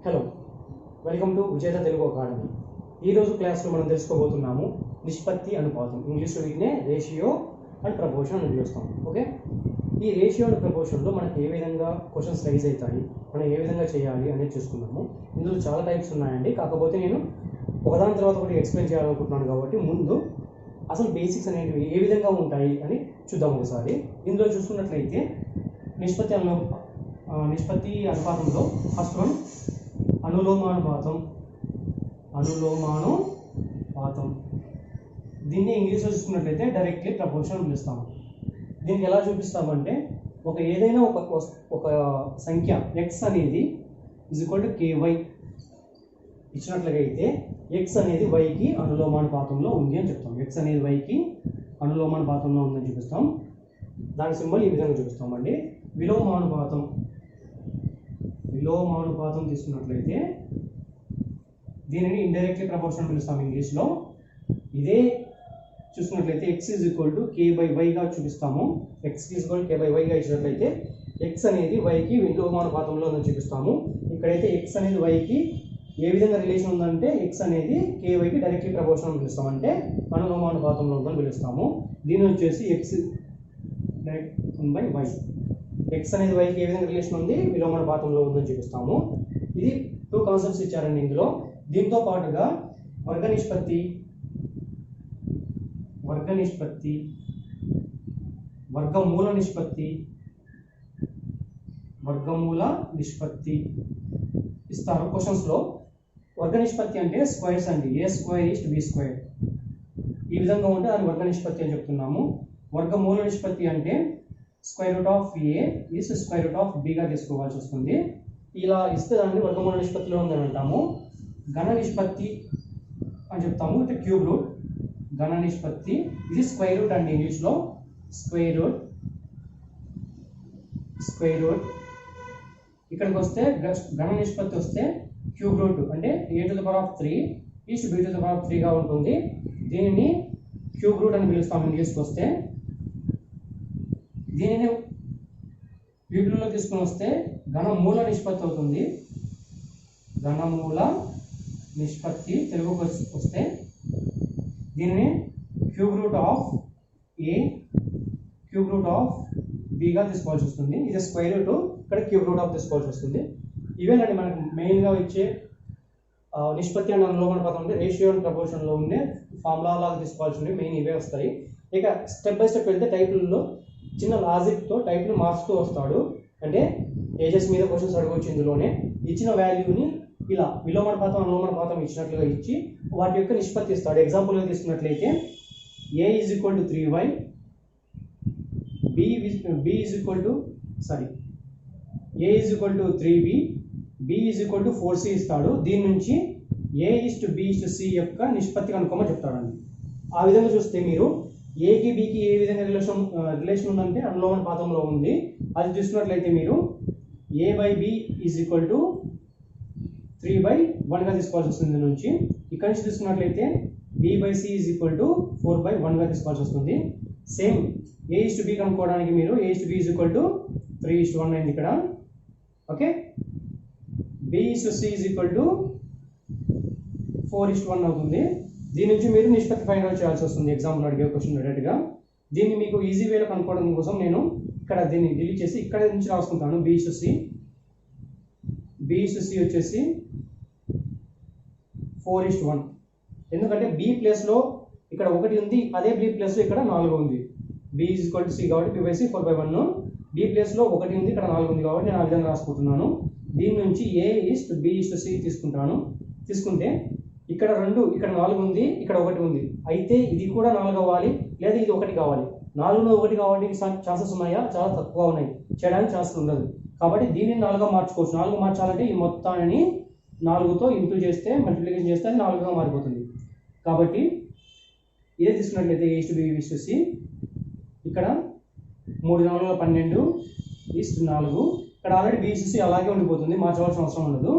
Hello, welcome to విజేత Telugu academy. ఈరోజు క్లాస్లో మనం తెలుసుకోబోతున్నాము నిష్పత్తి అనుపాతం. ఇంగ్లీష్లో వీటినే రేషియో అండ్ ప్రపోర్షన్ అని పిలుస్తాం. ఓకే, ఈ రేషియో అండ్ ప్రపోర్షన్లో మనకి ఏ విధంగా క్వశ్చన్స్ రైజ్ అవుతాయి, మనం ఏ విధంగా చేయాలి అనేది చూసుకున్నాము. ఇందులో చాలా టైప్స్ ఉన్నాయండి, కాకపోతే నేను ఒకదాని తర్వాత ఒకటి ఎక్స్ప్లెయిన్ చేయాలనుకుంటున్నాను కాబట్టి ముందు అసలు బేసిక్స్ అనేవి ఏ విధంగా ఉంటాయి అని చూద్దాం ఒకసారి. ఇందులో చూసుకున్నట్లయితే నిష్పత్తి అనుపాతంలో ఫస్ట్ వన్ అనులోమానుపాతం. దీన్ని ఇంగ్లీష్లో చూసుకున్నట్లయితే డైరెక్ట్లీ ప్రపోర్షన్ అని పిలుస్తాము. దీనికి ఎలా చూపిస్తామంటే ఏదైనా ఒక సంఖ్య x అనేది ky ఇచ్చినట్లయితే x అనేది yకి అనులోమానుపాతంలో ఉంది అని చెప్తాం. x అనేది yకి అనులోమానుపాతంలో ఉందని చూపిస్తాం. దాని సింబల్ ఈ విధంగా చూపిస్తామండి. విలోమానుపాతం తీసుకున్నట్లయితే దీనిని ఇండైరెక్ట్లీ ప్రపోర్షన్ పిలుస్తాం ఇంగ్లీష్లో. ఇదే చూసుకున్నట్లయితే x k/y గా చూపిస్తాము. x k/y గా ఇచ్చినట్లయితే x అనేది yకి విలోమానుపాతంలో ఉందని చూపిస్తాము. ఇక్కడైతే x అనేది yకి ఏ విధంగా రిలేషన్ ఉందంటే x అనేది kyకి డైరెక్ట్లీ ప్రపోర్షన్ అని పిలుస్తాం, అంటే అనులోమానుపాతంలో ఉందని పిలుస్తాము. దీని వచ్చేసి x డైరెక్ట్ 1/y. x అనేది yకి ఏ విధంగా రిలేషన్ ఉంది, విలోమానుపాతంలో ఉందని చూపిస్తాము. ఇది 2 కాన్సెప్ట్స్ ఇచ్చారండి ఇందులో. దీంతో పాటుగా వర్గ నిష్పత్తి, వర్గమూల నిష్పత్తి ఇస్తారు క్వశ్చన్స్లో. వర్గ నిష్పత్తి అంటే స్క్వేర్స్ అండి. a²b². ఈ విధంగా ఉంటే అది వర్గ నిష్పత్తి అని చెప్తున్నాము. వర్గమూల నిష్పత్తి అంటే √a √b గా తీసుకోవాల్సి వస్తుంది. ఇలా ఇస్తే దాన్ని వర్గమూల నిష్పత్తిలో ఉందని అంటాము. ఘన నిష్పత్తి అని చెప్తాము, అంటే క్యూబ్ రూట్. ఘన నిష్పత్తి ఇది స్క్వేర్ రూట్ అండి ఇంగ్లీష్లో. Square root. ఇక్కడికి వస్తే ఘన నిష్పత్తి వస్తే క్యూబ్ రూట్ అంటే a⁻³ b⁻³ గా ఉంటుంది. దీనిని క్యూబ్ రూట్ అని పిలుస్తాం ఇంగ్లీష్కి వస్తే. దీనిని వీపులలో తీసుకొని వస్తే ఘనమూల నిష్పత్తి అవుతుంది. ఘనమూల నిష్పత్తి తెలుగుకి వస్తే దీనిని క్యూబ్ రూట్ ఆఫ్ b గా తీసుకోవాల్సి వస్తుంది. ఇది స్క్వేర్ రూట్, ఇక్కడ క్యూబ్ రూట్ ఆఫ్ తీసుకోవాల్సి వస్తుంది. ఇవేనండి మనకు మెయిన్గా ఇచ్చే నిష్పత్తి అండ్ అనులోమానుపాతం అంటే రేషియో అండ్ ప్రపోర్షన్లో ఉండే ఫార్ములా లాగా తీసుకోవాల్సి మెయిన్ ఇవే వస్తాయి. ఇక స్టెప్ బై స్టెప్ వెళ్తే టైపులలో చిన్న లాజిక్తో టైప్ని మార్చుతూ వస్తాడు. అంటే ఏజెస్ మీద క్వశ్చన్స్ అడగవచ్చు. ఇందులోనే ఇచ్చిన వాల్యూని ఇలా విలోమానుపాతం అనులోమానుపాతం ఇచ్చినట్లుగా ఇచ్చి వాటి యొక్క నిష్పత్తి ఇస్తాడు. ఎగ్జాంపుల్గా తీసుకున్నట్లయితే a = 3y, a = 3b, b = 4c ఇస్తాడు. దీని నుంచి a:b:c యొక్క నిష్పత్తి కనుక్కోమని చెప్తాడండి. ఆ విధంగా చూస్తే మీరు ఏకి బికి ఏ విధంగా రిలేషన్ ఉందంటే అనులోమానుపాతంలో ఉంది. అది చూసినట్లయితే మీరు a/b = 3/1 గా తీసుకోవాల్సి వస్తుంది. దీని నుంచి ఇక్కడ నుంచి తీసుకున్నట్లయితే b/c = 4/1 గా తీసుకోవాల్సి వస్తుంది. సేమ్ a:b కనుక్కోవడానికి మీరు a:b = 3:1 అయింది ఇక్కడ. ఓకే, b:c = 4:1 అవుతుంది. దీని నుంచి మీరు నిష్పత్తి ఫైండ్ అవుట్ చేయాల్సి వస్తుంది. ఎగ్జాంపుల్ అడిగే క్వశ్చన్ డైరెక్ట్గా. దీన్ని మీకు ఈజీ వేలో కనుక్కోవడం కోసం నేను ఇక్కడ దీన్ని డిలీట్ చేసి ఇక్కడ నుంచి రాసుకుంటాను. b:c వచ్చేసి 4:1. ఎందుకంటే b ప్లేస్లో ఇక్కడ 1 ఉంది, అదే b ప్లేస్లో ఇక్కడ 4 ఉంది. b = c కాబట్టి b/c 4/1. b ప్లేస్లో 1 ఉంది, ఇక్కడ 4 ఉంది కాబట్టి నేను ఆ విధంగా రాసుకుంటున్నాను. దీని నుంచి a:b:c తీసుకుంటే ఇక్కడ 2, ఇక్కడ 4 ఉంది, ఇక్కడ 1 ఉంది. అయితే ఇది కూడా 4 అవ్వాలి, లేదా ఇది 1 కావాలి. 4లో 1 కావడానికి ఛాన్సెస్ ఉన్నాయా? చాలా తక్కువ ఉన్నాయి. చేయడానికి ఛాన్సెస్ ఉండదు. కాబట్టి దీనిని 4గా మార్చుకోవచ్చు. 4 మార్చాలంటే ఈ మొత్తాన్ని 4తో ఇంటూ చేస్తే, మల్టిప్లికేషన్ చేస్తే అది 4గా మారిపోతుంది. కాబట్టి ఇదే తీసుకున్నట్లయితే a:b:c ఇక్కడ 3×4 = 12:4. ఇక్కడ ఆల్రెడీ b:c అలాగే ఉండిపోతుంది, మార్చవలసిన అవసరం ఉండదు.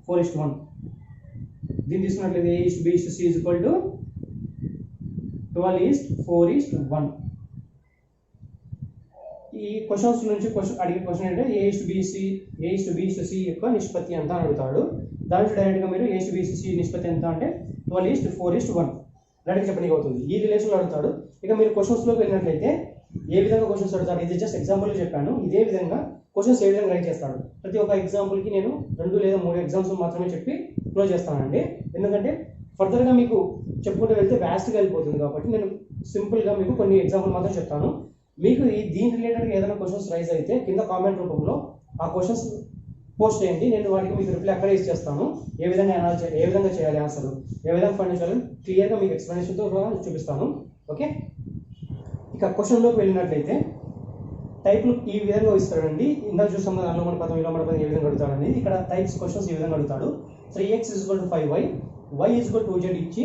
4:1. దీన్ని తీసుకున్నట్లయితే a:b:c = 12:4:1. ఈ క్వశ్చన్స్ నుంచి అడిగే క్వశ్చన్ ఏంటంటే A/B/C యొక్క నిష్పత్తి ఎంత అని అడుగుతాడు. దాని నుంచి డైరెక్ట్గా మీరు A/B/C నిష్పత్తి ఎంత అంటే 12:4:1 డైరెక్ట్ చెప్పడానికి అవుతుంది. ఈ రిలేషన్లో అడుగుతాడు. ఇక మీరు క్వశ్చన్స్లోకి వెళ్ళినట్లయితే ఏ విధంగా క్వశ్చన్స్ అడుగుతాడు, ఇది జస్ట్ ఎగ్జాంపుల్ చెప్పాను. ఇదే విధంగా క్వశ్చన్స్ ఏ విధంగా రైట్ చేస్తాడు. ప్రతి ఒక్క ఎగ్జాంపుల్కి నేను 2 లేదా 3 ఎగ్జామ్స్ మాత్రమే చెప్పి క్లోజ్ చేస్తానండి. ఎందుకంటే ఫర్దర్గా మీకు చెప్పుకుంటూ వెళ్తే వ్యాస్ట్గా వెళ్ళిపోతుంది కాబట్టి నేను సింపుల్గా మీకు కొన్ని ఎగ్జాంపుల్ మాత్రం చెప్తాను. మీకు దీని రిలేటెడ్గా ఏదైనా క్వశ్చన్స్ రైజ్ అయితే కింద కామెంట్ రూపంలో ఆ క్వశ్చన్స్ పోస్ట్ చేయండి. నేను వాటికి మీకు రిప్లై అక్కడే ఇచ్చేస్తాను. ఏ విధంగా చేయాలి ఆన్సర్, ఏ విధంగా ఫైండ్ చేయాలని క్లియర్గా మీకు ఎక్స్ప్లెనేషన్తో చూపిస్తాను. ఓకే, ఇక క్వశ్చన్లోకి వెళ్ళినట్లయితే టైప్లు ఈ విధంగా ఇస్తాడండి. ఇందాక చూస్తాం కదా అనులోమన పదం విలోమన పదం ఏ విధంగా అడుగుతాడు అనేది. ఇక్కడ టైప్స్ క్వశ్చన్స్ ఈ విధంగా అడుగుతాడు. 3x = 5y, y = 2z ఇచ్చి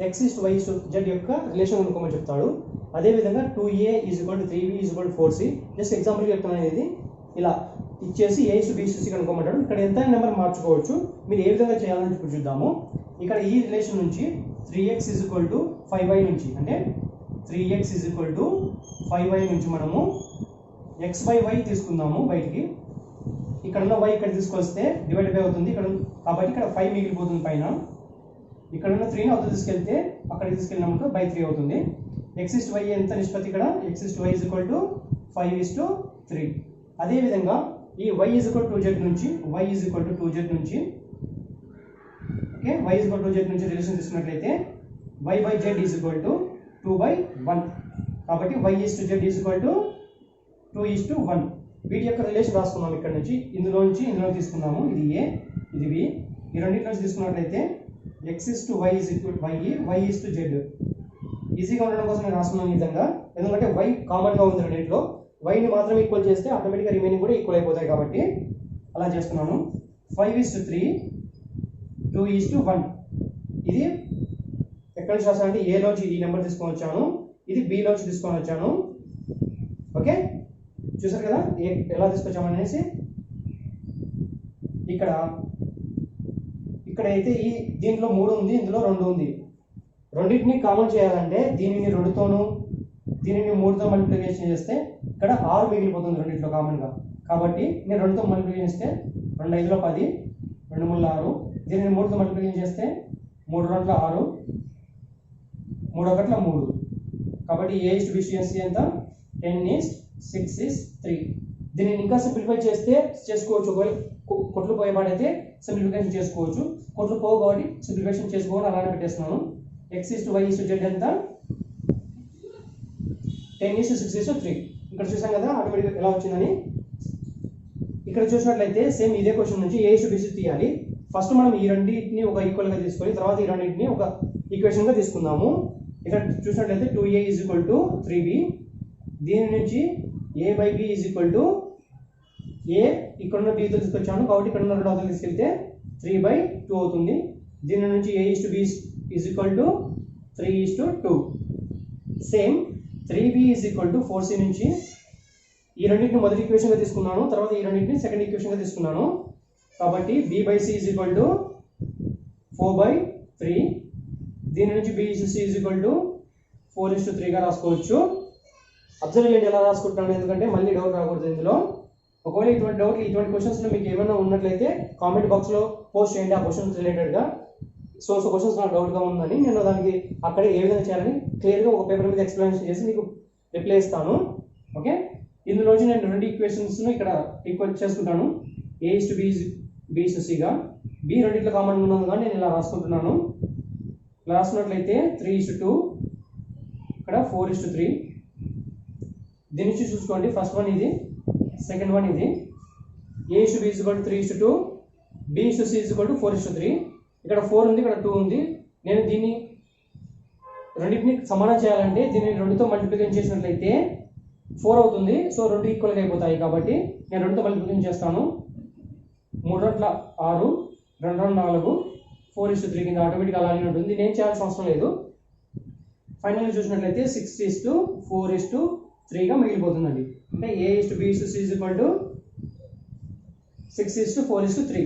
x = y = z యొక్క రిలేషన్ కనుక్కోమని చెప్తాడు. అదేవిధంగా 2a = 3b = 4c. Just example చెప్తున్నాను. ఇది ఇలా ఇచ్చేసి A/B/C కనుక్కోమంటాడు. ఇక్కడ ఎంత నెంబర్ మార్చుకోవచ్చు, మీరు ఏ విధంగా చేయాలని ఇప్పుడు చూద్దాము. ఇక్కడ ఈ రిలేషన్ నుంచి 3x = 5y నుంచి అంటే 3x = 5y నుంచి మనము x/y తీసుకుందాము బయటికి. ఇక్కడ ఉన్న y ఇక్కడ తీసుకొస్తే డివైడ్ బై అవుతుంది ఇక్కడ, కాబట్టి ఇక్కడ 5 మిగిలిపోతుంది పైన. ఇక్కడ ఉన్న 3ని అవతల తీసుకెళ్తే అక్కడికి తీసుకెళ్ళినాక బై 3 అవుతుంది. x/y ఎంత నిష్పత్తి ఇక్కడ, x/y = 5:3. అదేవిధంగా ఈ y = 2z నుంచి ఓకే y = 2z నుంచి రిలేషన్ తీసుకున్నట్లయితే y/z = 2/1. కాబట్టి y/z = 2:1. వీటి యొక్క రిలేషన్ రాసుకున్నాం. ఇక్కడ నుంచి ఇందులో తీసుకున్నాము. ఇది a, ఇది b. ఈ రెండింటి నుంచి తీసుకున్నట్లయితే x/y y y/z ఈజీగా ఉండడం కోసం నేను రాసుకున్నాను ఈ విధంగా. ఎందుకంటే y కామన్గా ఉంది రెండింటిలో. వైని మాత్రం ఈక్వల్ చేస్తే ఆటోమేటిక్గా రిమైనింగ్ కూడా ఈక్వల్ అయిపోతాయి కాబట్టి అలా చేస్తున్నాను. 5:3 2:1. ఇది ఎక్కడ నుంచి రాసానంటే ఏలోంచి ఈ నెంబర్ తీసుకొని వచ్చాను, ఇది బిలోంచి తీసుకొని వచ్చాను. ఓకే, చూసారు కదా ఎలా తీసుకొచ్చామనేసి. ఇక్కడైతే దీంట్లో 3 ఉంది, ఇందులో 2 ఉంది. రెండింటిని కామన్ చేయాలంటే దీనిని 2తోనూ దీనిని 3తో మల్టిప్లికేషన్ చేస్తే ఇక్కడ 6 మిగిలిపోతుంది రెండింటిలో కామన్గా. కాబట్టి నేను 2తో మల్టిప్లికేషన్ చేస్తే 2×5 10, 2×3 6. దీనిని 3తో మల్టిప్లికేషన్ చేస్తే 3×2 6, 3×1 3. కాబట్టి A/B/C ఎంత 10:6:3. దీనిని ఇంకా సింప్లిఫై చేసుకోవచ్చు. ఒకవేళ కొట్లు పోయేవాడైతే సింప్లిఫికేషన్ చేసుకోవచ్చు. కొట్లు పోవు కాబట్టి సింప్లిఫికేషన్ చేసుకోవాలి, అలానే పెట్టేస్తున్నాను. x/y/z ఎంత 10:6:3. ఇక్కడ చూసాం కదా ఆటోమేటిక్గా ఎలా వచ్చిందని. ఇక్కడ చూసినట్లయితే సేమ్ ఇదే క్వశ్చన్ నుంచి A/B/C తీయాలి. ఫస్ట్ మనం ఈ రెండింటిని ఒక ఈక్వల్గా తీసుకొని తర్వాత ఈ రెండింటిని ఒక ఈక్వేషన్గా తీసుకుందాము. ఇక్కడ చూసినట్లయితే 2a = 3b. దీని నుంచి a/b = a, ఇక్కడ ఉన్న bతో తీసుకొచ్చాను కాబట్టి ఇక్కడ ఉన్న 2 అవతల తీసుకెళ్తే 3/2 అవుతుంది. దీని నుంచి A/B = 3:2. సేమ్ 3b = 4c నుంచి ఈ రెండింటిని మొదటి ఈక్వేషన్గా తీసుకున్నాను, తర్వాత ఈ రెండింటిని సెకండ్ ఈక్వేషన్గా తీసుకున్నాను. కాబట్టి b/c = 4/3. దీని నుంచి b/c = 4:3గా రాసుకోవచ్చు. అబ్జర్వ్ చేయండి ఎలా రాసుకుంటున్నాను, ఎందుకంటే మళ్ళీ డౌట్ రాకూడదు ఇందులో. ఒకవేళ ఇటువంటి క్వశ్చన్స్లో మీకు ఏమైనా ఉన్నట్లయితే కామెంట్ బాక్స్లో పోస్ట్ చేయండి ఆ క్వశ్చన్స్ రిలేటెడ్గా. సో క్వశ్చన్స్ నాకు డౌట్గా ఉందని నేను దానికి అక్కడే ఏ విధంగా చేయాలని క్లియర్గా ఒక పేపర్ మీద ఎక్స్ప్లెనేషన్ చేసి మీకు రిప్లై ఇస్తాను. ఓకే, ఇందులోంచి నేను 2 ఈక్వేషన్స్ను ఇక్కడ ఈక్వల్ చేసుకుంటాను. A/B/Cగా b రెండింటిలో కామన్ ఉన్నది కానీ నేను ఇలా రాసుకుంటున్నాను. ఇలా రాసుకున్నట్లయితే 3:2, ఇక్కడ 4:3. దీని నుంచి చూసుకోండి, ఫస్ట్ వన్ ఇది, సెకండ్ వన్ ఇది. A/B = 3:2, B/C = 4:3. ఇక్కడ 4 ఉంది, ఇక్కడ 2 ఉంది. నేను దీన్ని రెండింటిని సమానం చేయాలంటే దీన్ని 2తో మల్టిప్లికేషన్ చేసినట్లయితే 4 అవుతుంది. సో 2 ఈక్వల్గా అయిపోతాయి కాబట్టి నేను 2తో మల్టిప్లికేషన్ చేస్తాను. 3×2 6, 2×4, 4:3 కింద ఆటోమేటిక్గా అలానే ఉంటుంది. నేను చేయాల్సిన అవసరం లేదు. ఫైనల్గా చూసినట్లయితే 6:4:3గా మిగిలిపోతుందండి. అంటే A/B = 6:4:3.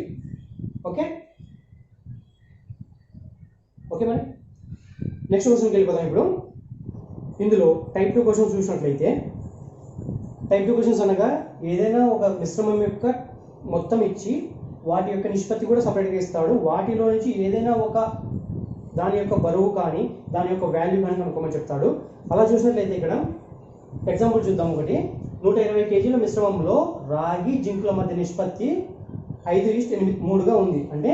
ఓకే మరి నెక్స్ట్ క్వశ్చన్కి వెళ్ళిపోతాం. ఇప్పుడు ఇందులో టైప్ 2 క్వశ్చన్స్ చూసినట్లయితే టైప్ 2 క్వశ్చన్స్ అనగా ఏదైనా ఒక మిశ్రమం యొక్క మొత్తం ఇచ్చి వాటి యొక్క నిష్పత్తి కూడా సపరేట్గా ఇస్తాడు. వాటిలో నుంచి ఏదైనా ఒక దాని యొక్క బరువు కానీ దాని యొక్క వాల్యూ కానీ కనుక్కోమని చెప్తాడు. అలా చూసినట్లయితే ఇక్కడ ఎగ్జాంపుల్ చూద్దాం. ఒకటి 120 కేజీల మిశ్రమంలో రాగి జింకుల మధ్య నిష్పత్తి 5:3గా ఉంది. అంటే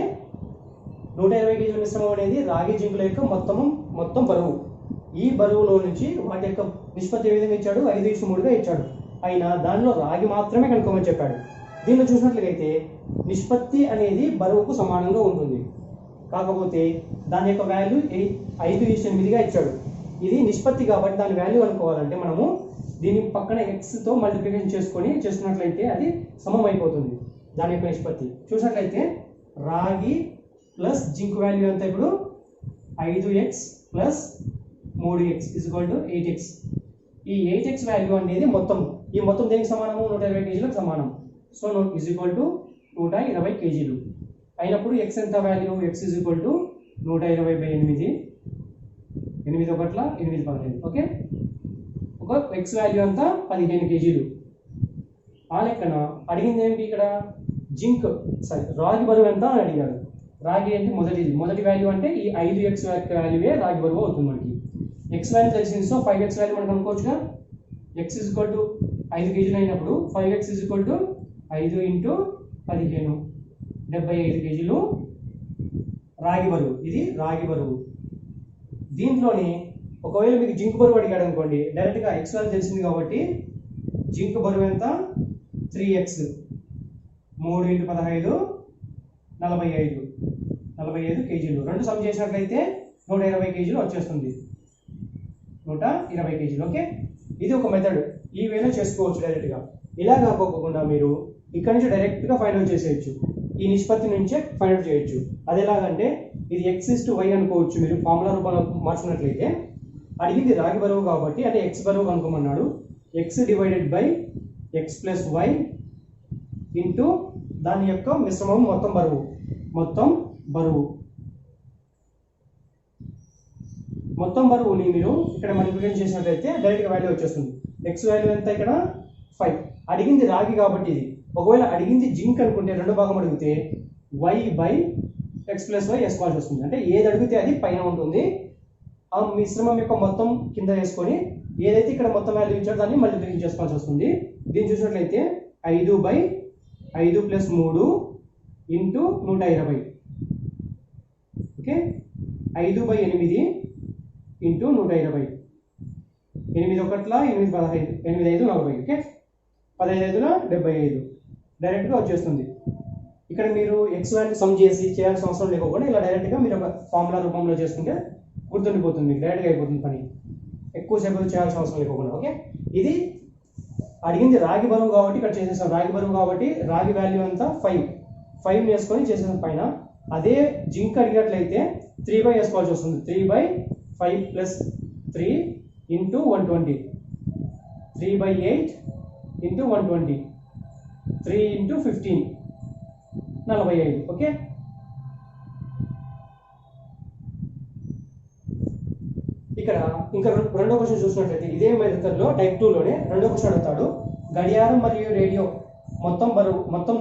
120 కేజీల మిశ్రమం అనేది రాగి జింకుల యొక్క మొత్తం బరువు. ఈ బరువులో నుంచి వాటి యొక్క నిష్పత్తి ఏ విధంగా ఇచ్చాడు? 5:3గా ఇచ్చాడు. అయినా దానిలో రాగి మాత్రమే కనుక్కోమని చెప్పాడు. దీనిలో చూసినట్లయితే నిష్పత్తి అనేది బరువుకు సమానంగా ఉంటుంది. కాకపోతే దాని యొక్క వాల్యూ 5:8గా ఇచ్చాడు. ఇది నిష్పత్తి కాబట్టి దాని వాల్యూ అనుకోవాలంటే మనము దీని పక్కన ఎక్స్తో మల్టిప్లికేషన్ చేసుకున్నట్లయితే అది సమం అయిపోతుంది. దాని యొక్క నిష్పత్తి చూసినట్లయితే రాగి ప్లస్ జింక్ వాల్యూ అంతా ఇప్పుడు 5x ప్లస్ 3x = 8x. ఈ 8x వాల్యూ అనేది ఈ మొత్తం దేనికి సమానము? 120 కేజీలకు సమానం. సో =120 కేజీలు అయినప్పుడు x ఎంత వాల్యూ? x = 120/8. 8 1 8 15. ఓకే, ఒక x వాల్యూ అంతా 15 కేజీలు. ఆ లెక్కన అడిగింది ఏంటి ఇక్కడ? రాగి బరువు ఎంత అని అడిగాడు. రాగి అంటే మొదటి వాల్యూ అంటే ఈ 5x వాల్యూవే రాగి బరువు అవుతుంది మనకి. x వాల్యూ తెలిసింది. సో 5x వాల్యూ మనం అనుకోవచ్చుగా. x = 5 కేజీలు అయినప్పుడు 5x = 5 × 15 75 కేజీలు రాగి బరువు. ఇది రాగి బరువు. దీంట్లోనే ఒకవేళ మీకు జింక్ బరువు అడిగాడు అనుకోండి, డైరెక్ట్గా x వాల్యూ తెలిసింది కాబట్టి జింక్ బరువు ఎంత? 3x 3 × 15 45 కేజీలు. రెండు సమ్ చేసినట్లయితే 120 కేజీలు వచ్చేస్తుంది. 120 కేజీలు. ఓకే, ఇది ఒక మెథడ్. ఈ వేలో చేసుకోవచ్చు డైరెక్ట్గా. ఇలా కాకోకుండా మీరు ఇక్కడ నుంచి డైరెక్ట్గా ఫైండ్ అవుట్ చేసేయచ్చు. ఈ నిష్పత్తి నుంచే ఫైండ్ అవుట్ చేయొచ్చు. అది ఎలాగంటే ఇది x:y అనుకోవచ్చు. మీరు ఫార్ములా రూపంలో మార్చినట్లయితే అడిగింది రాగి బరువు కాబట్టి అంటే x బరువు కనుక్కోమన్నాడు. x / x + y ఇంటూ దాని యొక్క మిశ్రమం మొత్తం బరువుని మీరు ఇక్కడ మల్టిప్లికేషన్ చేసినట్లయితే డైరెక్ట్గా వాల్యూ వచ్చేస్తుంది. x వాల్యూ ఎంత? ఇక్కడ 5. అడిగింది రాగి కాబట్టి ఇది. ఒకవేళ అడిగింది జింక్ అనుకుంటే రెండో భాగం అడిగితే y/x + y వేసుకోవాల్సి వస్తుంది. అంటే ఏది అడిగితే అది పైన ఉంటుంది. ఆ మిశ్రమం యొక్క మొత్తం కింద వేసుకొని ఏదైతే ఇక్కడ మొత్తం వాల్యూ ఇచ్చాడో దాన్ని మల్టిప్లికేషన్ చేసుకోవాల్సి వస్తుంది. దీన్ని చూసినట్లయితే 5/5 + 3 × 120. ఓకే, 5/8 × 120. 8 1 8 15 8 5 40. ఓకే, 15 75 డైరెక్ట్గా వచ్చేస్తుంది. ఇక్కడ మీరు x వాల్యూ సమ్ చేయాల్సిన అవసరం లేకుండా ఇలా డైరెక్ట్గా మీరు ఒక ఫార్ములా రూపంలో చేసుకుంటే గుర్తుండిపోతుంది. డైరెక్ట్గా అయిపోతుంది పని. ఎక్కువసేపు చేయాల్సిన అవసరం లేకుండా. ఓకే, ఇది అడిగింది రాగి బరువు కాబట్టి ఇక్కడ చేసేసాం. రాగి బరువు కాబట్టి రాగి వాల్యూ అంతా 5 వేసుకొని చేసేసాం పైన. అదే జింక్ అడిగినట్లయితే 3/5 వేసుకోవాల్సి వస్తుంది. 3/5 + 3 × 120. 3/8 × 120. 3 × 15 45. ఓకే, ఇక్కడ ఇంకా రెండో క్వశ్చన్ చూసినట్లయితే ఇదే మెథడ్లో టైప్ 2లోనే రెండో క్వశ్చన్ అడుగుతాడు. గడియారం మరియు రేడియో మొత్తం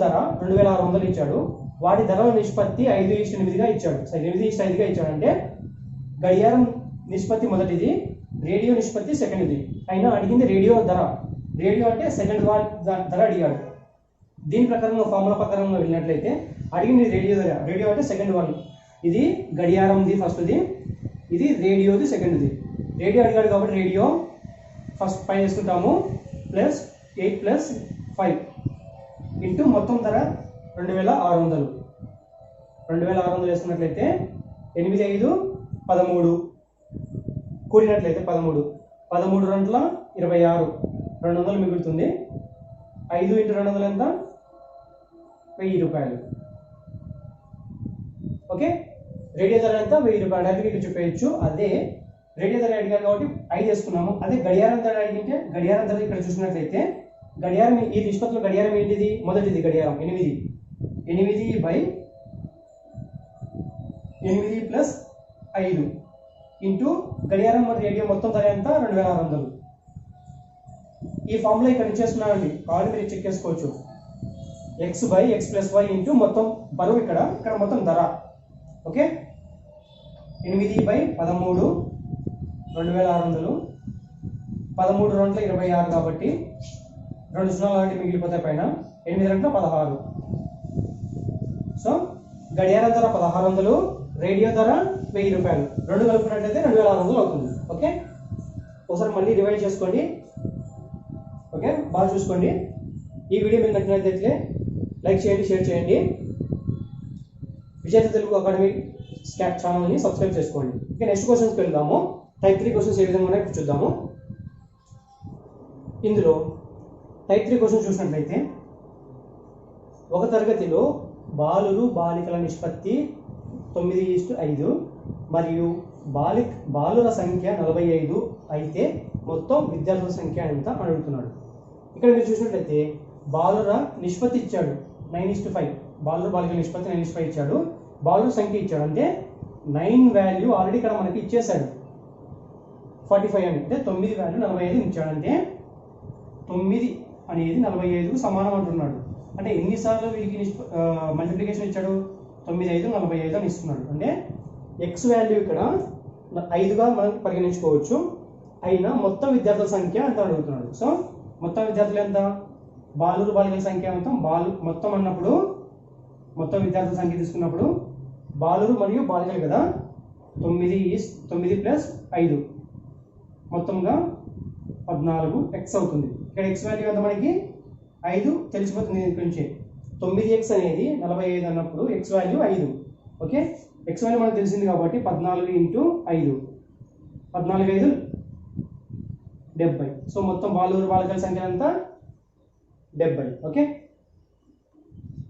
ధర 2600 ఇచ్చాడు. వాటి ధరల నిష్పత్తి 5:8గా ఇచ్చాడు. 8:5గా ఇచ్చాడంటే గడియారం నిష్పత్తి మొదటిది, రేడియో నిష్పత్తి సెకండ్ది. అయినా అడిగింది రేడియో అంటే సెకండ్ ధర అడిగాడు. దీని ప్రకారం ఫార్ములా ప్రకారం వెళ్ళినట్లయితే అడిగింది రేడియో అంటే సెకండ్ వన్. ఇది గడియారంది ఫస్ట్ది, ఇది రేడియోది సెకండ్ది. రేడియో అడిగాడు కాబట్టి రేడియో ఫస్ట్ పైన వేసుకుంటాము +8 + 5 ఇంటూ మొత్తం ధర 2600. 2600 వేసుకున్నట్లయితే 8 5 13 కూడినట్లయితే 13 2 26 200 మిగులుతుంది. 5 × 200 ఎంత? 1000 రూపాయలు. ఓకే, రేడియో ధర ఎంత? 1000 రూపాయలు. డైరెక్ట్గా ఇక్కడ చెప్పేయచ్చు. అదే రేడియో ధర అడిగారు కాబట్టి 5 వేసుకున్నాము. అదే గడియారం ధర అడిగితే గడియారం ధర ఇక్కడ చూసినట్లయితే గడియారం ఈ నిష్పత్తిలో గడియారం ఏంటిది? మొదటిది గడియారం 8 + 5 ఇంటూ గడియారం మరియు రేడియో మొత్తం ధర ఎంత? 2600. ఈ ఫార్ములా ఇక్కడ ఇచ్చేస్తున్నానండి, కావాలి మీరు చెక్ చేసుకోవచ్చు. x/x+y ఇంటూ మొత్తం బరువు ఇక్కడ మొత్తం ధర. ఓకే, 8/13 2600, 13 2 26 కాబట్టి 2 సున్నాలు అలాంటి మిగిలిపోతాయి పైన, 8 2 16. సో గడియారం ధర 1600, రేడియో ధర 1000 రూపాయలు, రెండు కలుపుకున్నట్లయితే 2600 అవుతుంది. ఓకే, ఒకసారి మళ్ళీ రివైజ్ చేసుకోండి. ఓకే, బాగా చూసుకోండి. ఈ వీడియో మీకు నచ్చినట్లయితే లైక్ చేయండి, షేర్ చేయండి. విజేత తెలుగు అకాడమీ ఛానల్ని సబ్స్క్రైబ్ చేసుకోండి. ఓకే, నెక్స్ట్ క్వశ్చన్స్కి వెళ్దాము. టైప్ 3 క్వశ్చన్స్ ఏ విధంగా ఉన్నాయో చూద్దాము. ఇందులో టైప్ 3 క్వశ్చన్ చూసినట్లయితే, ఒక తరగతిలో బాలురు బాలికల నిష్పత్తి 9:5 మరియు బాలుర సంఖ్య 45 అయితే మొత్తం విద్యార్థుల సంఖ్య ఎంత అని అడుగుతున్నాడు. ఇక్కడ మీరు చూసినట్లయితే బాలుర నిష్పత్తి ఇచ్చాడు 9:5, బాలుర బాలికల నిష్పత్తి 9:5 ఇచ్చాడు, బాలుర సంఖ్య ఇచ్చాడు. అంటే 9 వాల్యూ ఆల్రెడీ ఇక్కడ మనకి ఇచ్చేసాడు 45 అని, అంటే 9 వాల్యూ 45 ఇచ్చాడు. అంటే 9 అనేది 45కు సమానం అంటున్నాడు. అంటే ఎన్నిసార్లు వీరికి మల్టిప్లికేషన్ ఇచ్చాడు? 9 5 45 అని ఇస్తున్నాడు. అంటే ఎక్స్ వాల్యూ ఇక్కడ 5గా మనం పరిగణించుకోవచ్చు. అయినా మొత్తం విద్యార్థుల సంఖ్య ఎంత అడుగుతున్నాడు. సో మొత్తం విద్యార్థులు ఎంత? బాలురు బాలికల సంఖ్య మొత్తం అన్నప్పుడు మొత్తం విద్యార్థుల సంఖ్య తీసుకున్నప్పుడు బాలురు మరియు బాలికలు కదా, 9 ప్లస్ 5 మొత్తంగా 14 ఎక్స్ అవుతుంది. ఇక్కడ ఎక్స్ వాల్యూ ఎంత మనకి 5 తెలిసిపోతుంది. దీని గురించి 9x అనేది 45 అన్నప్పుడు X value 5. Okay, X value మనకు తెలిసింది కాబట్టి 14 ఇంటూ 5, 14 5 70. సో మొత్తం బాలురు బాలికల సంఖ్య అంతా 70. ఓకే,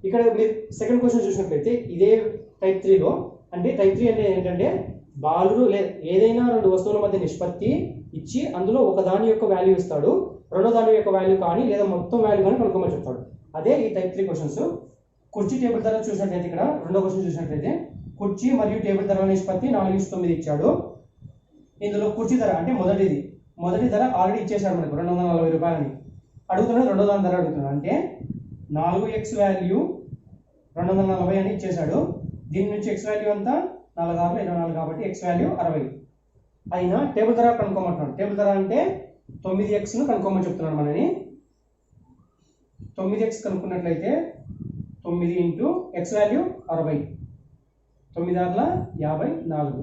ఇక్కడ మీరు సెకండ్ క్వశ్చన్ చూసినట్లయితే ఇదే టైప్ 3లో, అంటే టైప్ 3 అంటే ఏంటంటే బాలురు ఏదైనా రెండు వస్తువుల మధ్య నిష్పత్తి ఇచ్చి అందులో ఒక దాని యొక్క వాల్యూ ఇస్తాడు, రెండో దాని యొక్క వాల్యూ కానీ లేదా మొత్తం వాల్యూ కానీ కనుక్కోమని చెప్తాడు. అదే ఈ టైప్ 3 క్వశ్చన్స్. కుర్చీ టేబుల్ ధర చూసినట్లయితే ఇక్కడ రెండో క్వశ్చన్ చూసినట్లయితే కుర్చీ మరియు టేబుల్ ధర నిష్పత్తి 4:9 ఇచ్చాడు. ఇందులో కుర్చీ ధర అంటే మొదటి ధర ఆల్రెడీ ఇచ్చేసాడు మనకు 240 రూపాయలని. అడుగుతున్నాడు రెండో దాని ధర అడుగుతున్నాడు. అంటే 4x వాల్యూ 240 అని ఇచ్చేసాడు. దీని నుంచి ఎక్స్ వాల్యూ అంతా 4 6 24 కాబట్టి ఎక్స్ వాల్యూ 60. అయినా టేబుల్ ధర కనుక్కోమంటున్నాడు. టేబుల్ ధర అంటే 9xను కనుక్కోమని చెప్తున్నాడు మనని. 9x కనుక్కున్నట్లయితే 9 ఇంటూ ఎక్స్ వాల్యూ 60, 9 6 54,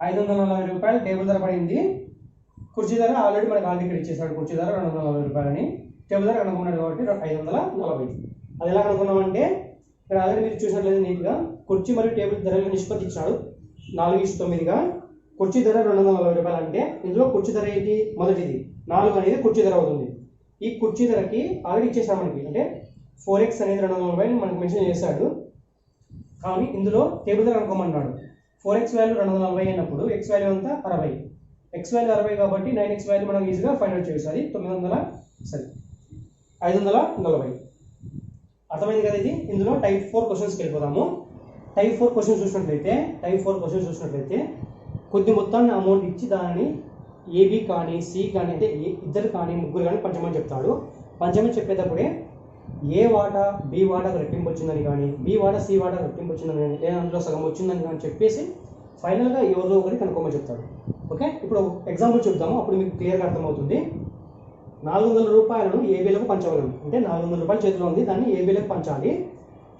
540 రూపాయలు టేబుల్ ధర పడింది. కుర్చీ ధర ఆల్రెడీ మనకు ఇక్కడ ఇచ్చేసాడు, కుర్చీ ధర 240 రూపాయలని. టేబుల్ ధర కనుక్కున్నాడు కాబట్టి 540. అది ఎలా కనుక్కున్నామంటే ఇక్కడ ఆల్రెడీ మీరు చూసినట్లయితే నీట్గా కుర్చీ మరియు టేబుల్ ధరల నిష్పత్తి ఇచ్చాడు 4:9గా. కుర్చీ ధర 240 రూపాయలు. అంటే ఇందులో కుర్చీ ధర ఏంటి? మొదటిది 4 అనేది కుర్చీ ధర అవుతుంది. ఈ కుర్చీ ధరకి ఆల్రెడీ ఇచ్చేసాడు మనకి, అంటే 4x అనేది 240 మనకు మెన్షన్ చేశాడు. కానీ ఇందులో టేబుల్ ధర కనుక్కోమన్నాడు. 4x వాల్యూ 240 అయినప్పుడు ఎక్స్ వాల్యూ అంతా 60. ఎక్స్ వాల్యూ 60 కాబట్టి 9x వాల్యూ మనం ఈజీగా ఫైండ్ అవుట్ చేయొచ్చు. అది 540. అర్థమైంది కదా ఇది. ఇందులో టైప్ 4 క్వశ్చన్స్కి వెళ్ళిపోదాము. టైప్ 4 క్వశ్చన్స్ చూసినట్లయితే కొద్ది మొత్తాన్ని అమౌంట్ ఇచ్చి దానిని ఏబి కానీ సి కానీ అంటే ఇద్దరు కానీ ముగ్గురు కానీ పంచమని చెప్తాడు. పంచమని చెప్పేటప్పుడే ఏ వాటా బి వాటాకు రెట్టింపు వచ్చిందని కానీ బి వాటా సి వాటా రెట్టింపు వచ్చిందని కానీ లేదా అందులో సగం వచ్చిందని కానీ చెప్పేసి ఫైనల్గా ఎవరిలో ఒకటి కనుక్కోమని చెప్తాడు. ఓకే, ఇప్పుడు ఎగ్జాంపుల్ చూద్దాము, అప్పుడు మీకు క్లియర్గా అర్థమవుతుంది. 400 రూపాయలను ఏబీలకు పంచగలను. అంటే 400 రూపాయల చేతిలో ఉంది, దాన్ని ఏబీలకు పంచాలి.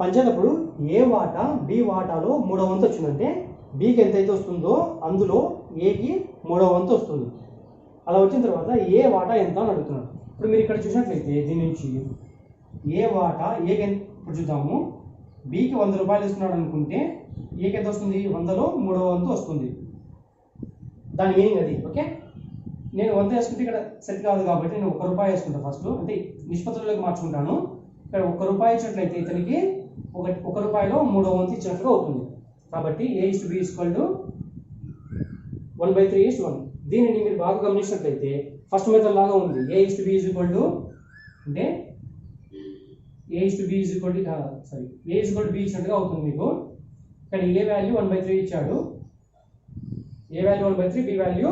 పంచేటప్పుడు ఏ వాటా బి వాటాలో 3వ వంతు వచ్చిందంటే బికి ఎంతైతే వస్తుందో అందులో ఏకి 3వ వంతు వస్తుంది. అలా వచ్చిన తర్వాత ఏ వాటా ఎంత అని అడుగుతున్నాడు. ఇప్పుడు మీరు ఇక్కడ చూసినట్లయితే దీని నుంచి ఏ వాటా ఏకి ఇప్పుడు చూద్దాము. బికి 100 రూపాయలు ఇస్తున్నాడు అనుకుంటే ఏకి ఎంత వస్తుంది? 100లో 3వ వంతు వస్తుంది. దాని మీనింగ్ అది. ఓకే, నేను 100 వేసుకుంటే ఇక్కడ సెట్ కాదు కాబట్టి నేను 1 రూపాయి వేసుకుంటాను ఫస్ట్, అంటే నిష్పత్తుల్లోకి మార్చుకుంటాను. ఇక్కడ 1 రూపాయి ఇచ్చినట్లయితే ఇతనికి 1 రూపాయలో 3వ వంతు ఇచ్చినట్లుగా అవుతుంది. కాబట్టి A/B = 1/3:1. దీనిని మీరు బాగా గమనించినట్లయితే ఫస్ట్ మెథడ్ లాగా ఉంది. A/B అంటే A/B ఇచ్చినట్టుగా అవుతుంది మీకు. ఇక్కడ ఏ వాల్యూ 1/3 ఇచ్చాడు, ఏ వాల్యూ 1/3, బి వాల్యూ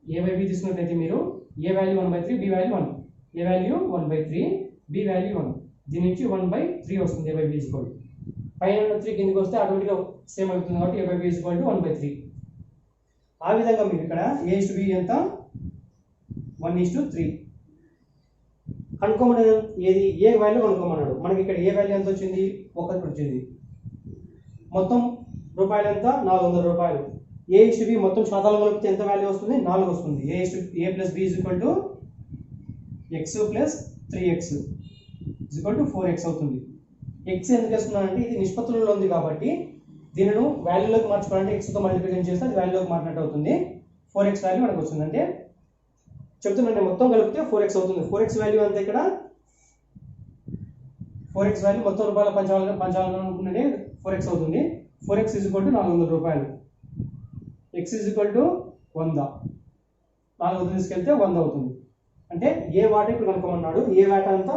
A/B తీసుకున్నట్లయితే మీరు ఏ వాల్యూ 1/3, బి వాల్యూ 1. ఏ వాల్యూ 1/3, బి వాల్యూ 1. దీని నుంచి 1/3 వస్తుంది. a/b ఈక్వల్ పైన ఉన్న 3 కిందకి వస్తే ఆటోమేటిక్గా సేమ్ అవుతుంది కాబట్టి a/b ఈక్వల్ టు 1/3. ఆ విధంగా మీరు ఇక్కడ a/b ఎంత 1:3 కనుక్కోమని ఏది ఏ వాల్యూ కనుక్కోమన్నాడు. మనకి ఇక్కడ ఏ వాల్యూ ఎంత వచ్చింది 1 వచ్చింది. మొత్తం రూపాయలు ఎంత 400 రూపాయలు. a/b మొత్తం శాతాలు కలిపితే ఎంత వాల్యూ వస్తుంది 4 వస్తుంది. a + b = x + 3x = 4x అవుతుంది. x ఎందుకు వేసుకున్నానంటే ఇది నిష్పత్తులలో ఉంది కాబట్టి దీనిని వాల్యూలోకి మార్చుకోవాలంటే x తో మల్టిప్లికేషన్ చేస్తే అది వాల్యూలోకి మారినట్టు అవుతుంది. 4x వాల్యూ మనకు వస్తుంది. అంటే చెప్తున్నాను మొత్తం కలిపితే 4x అవుతుంది. 4x వాల్యూ అంతా ఇక్కడ 4x వాల్యూ మొత్తం రూపాయల పంచాలను అనుకుంటే 4x అవుతుంది. 4x = 400 రూపాయలు. x = 100. 400 తీసుకెళ్తే 100 అవుతుంది. అంటే ఏ వాటా ఇప్పుడు కనుక్కోమన్నాడు. ఏ వాటా అంతా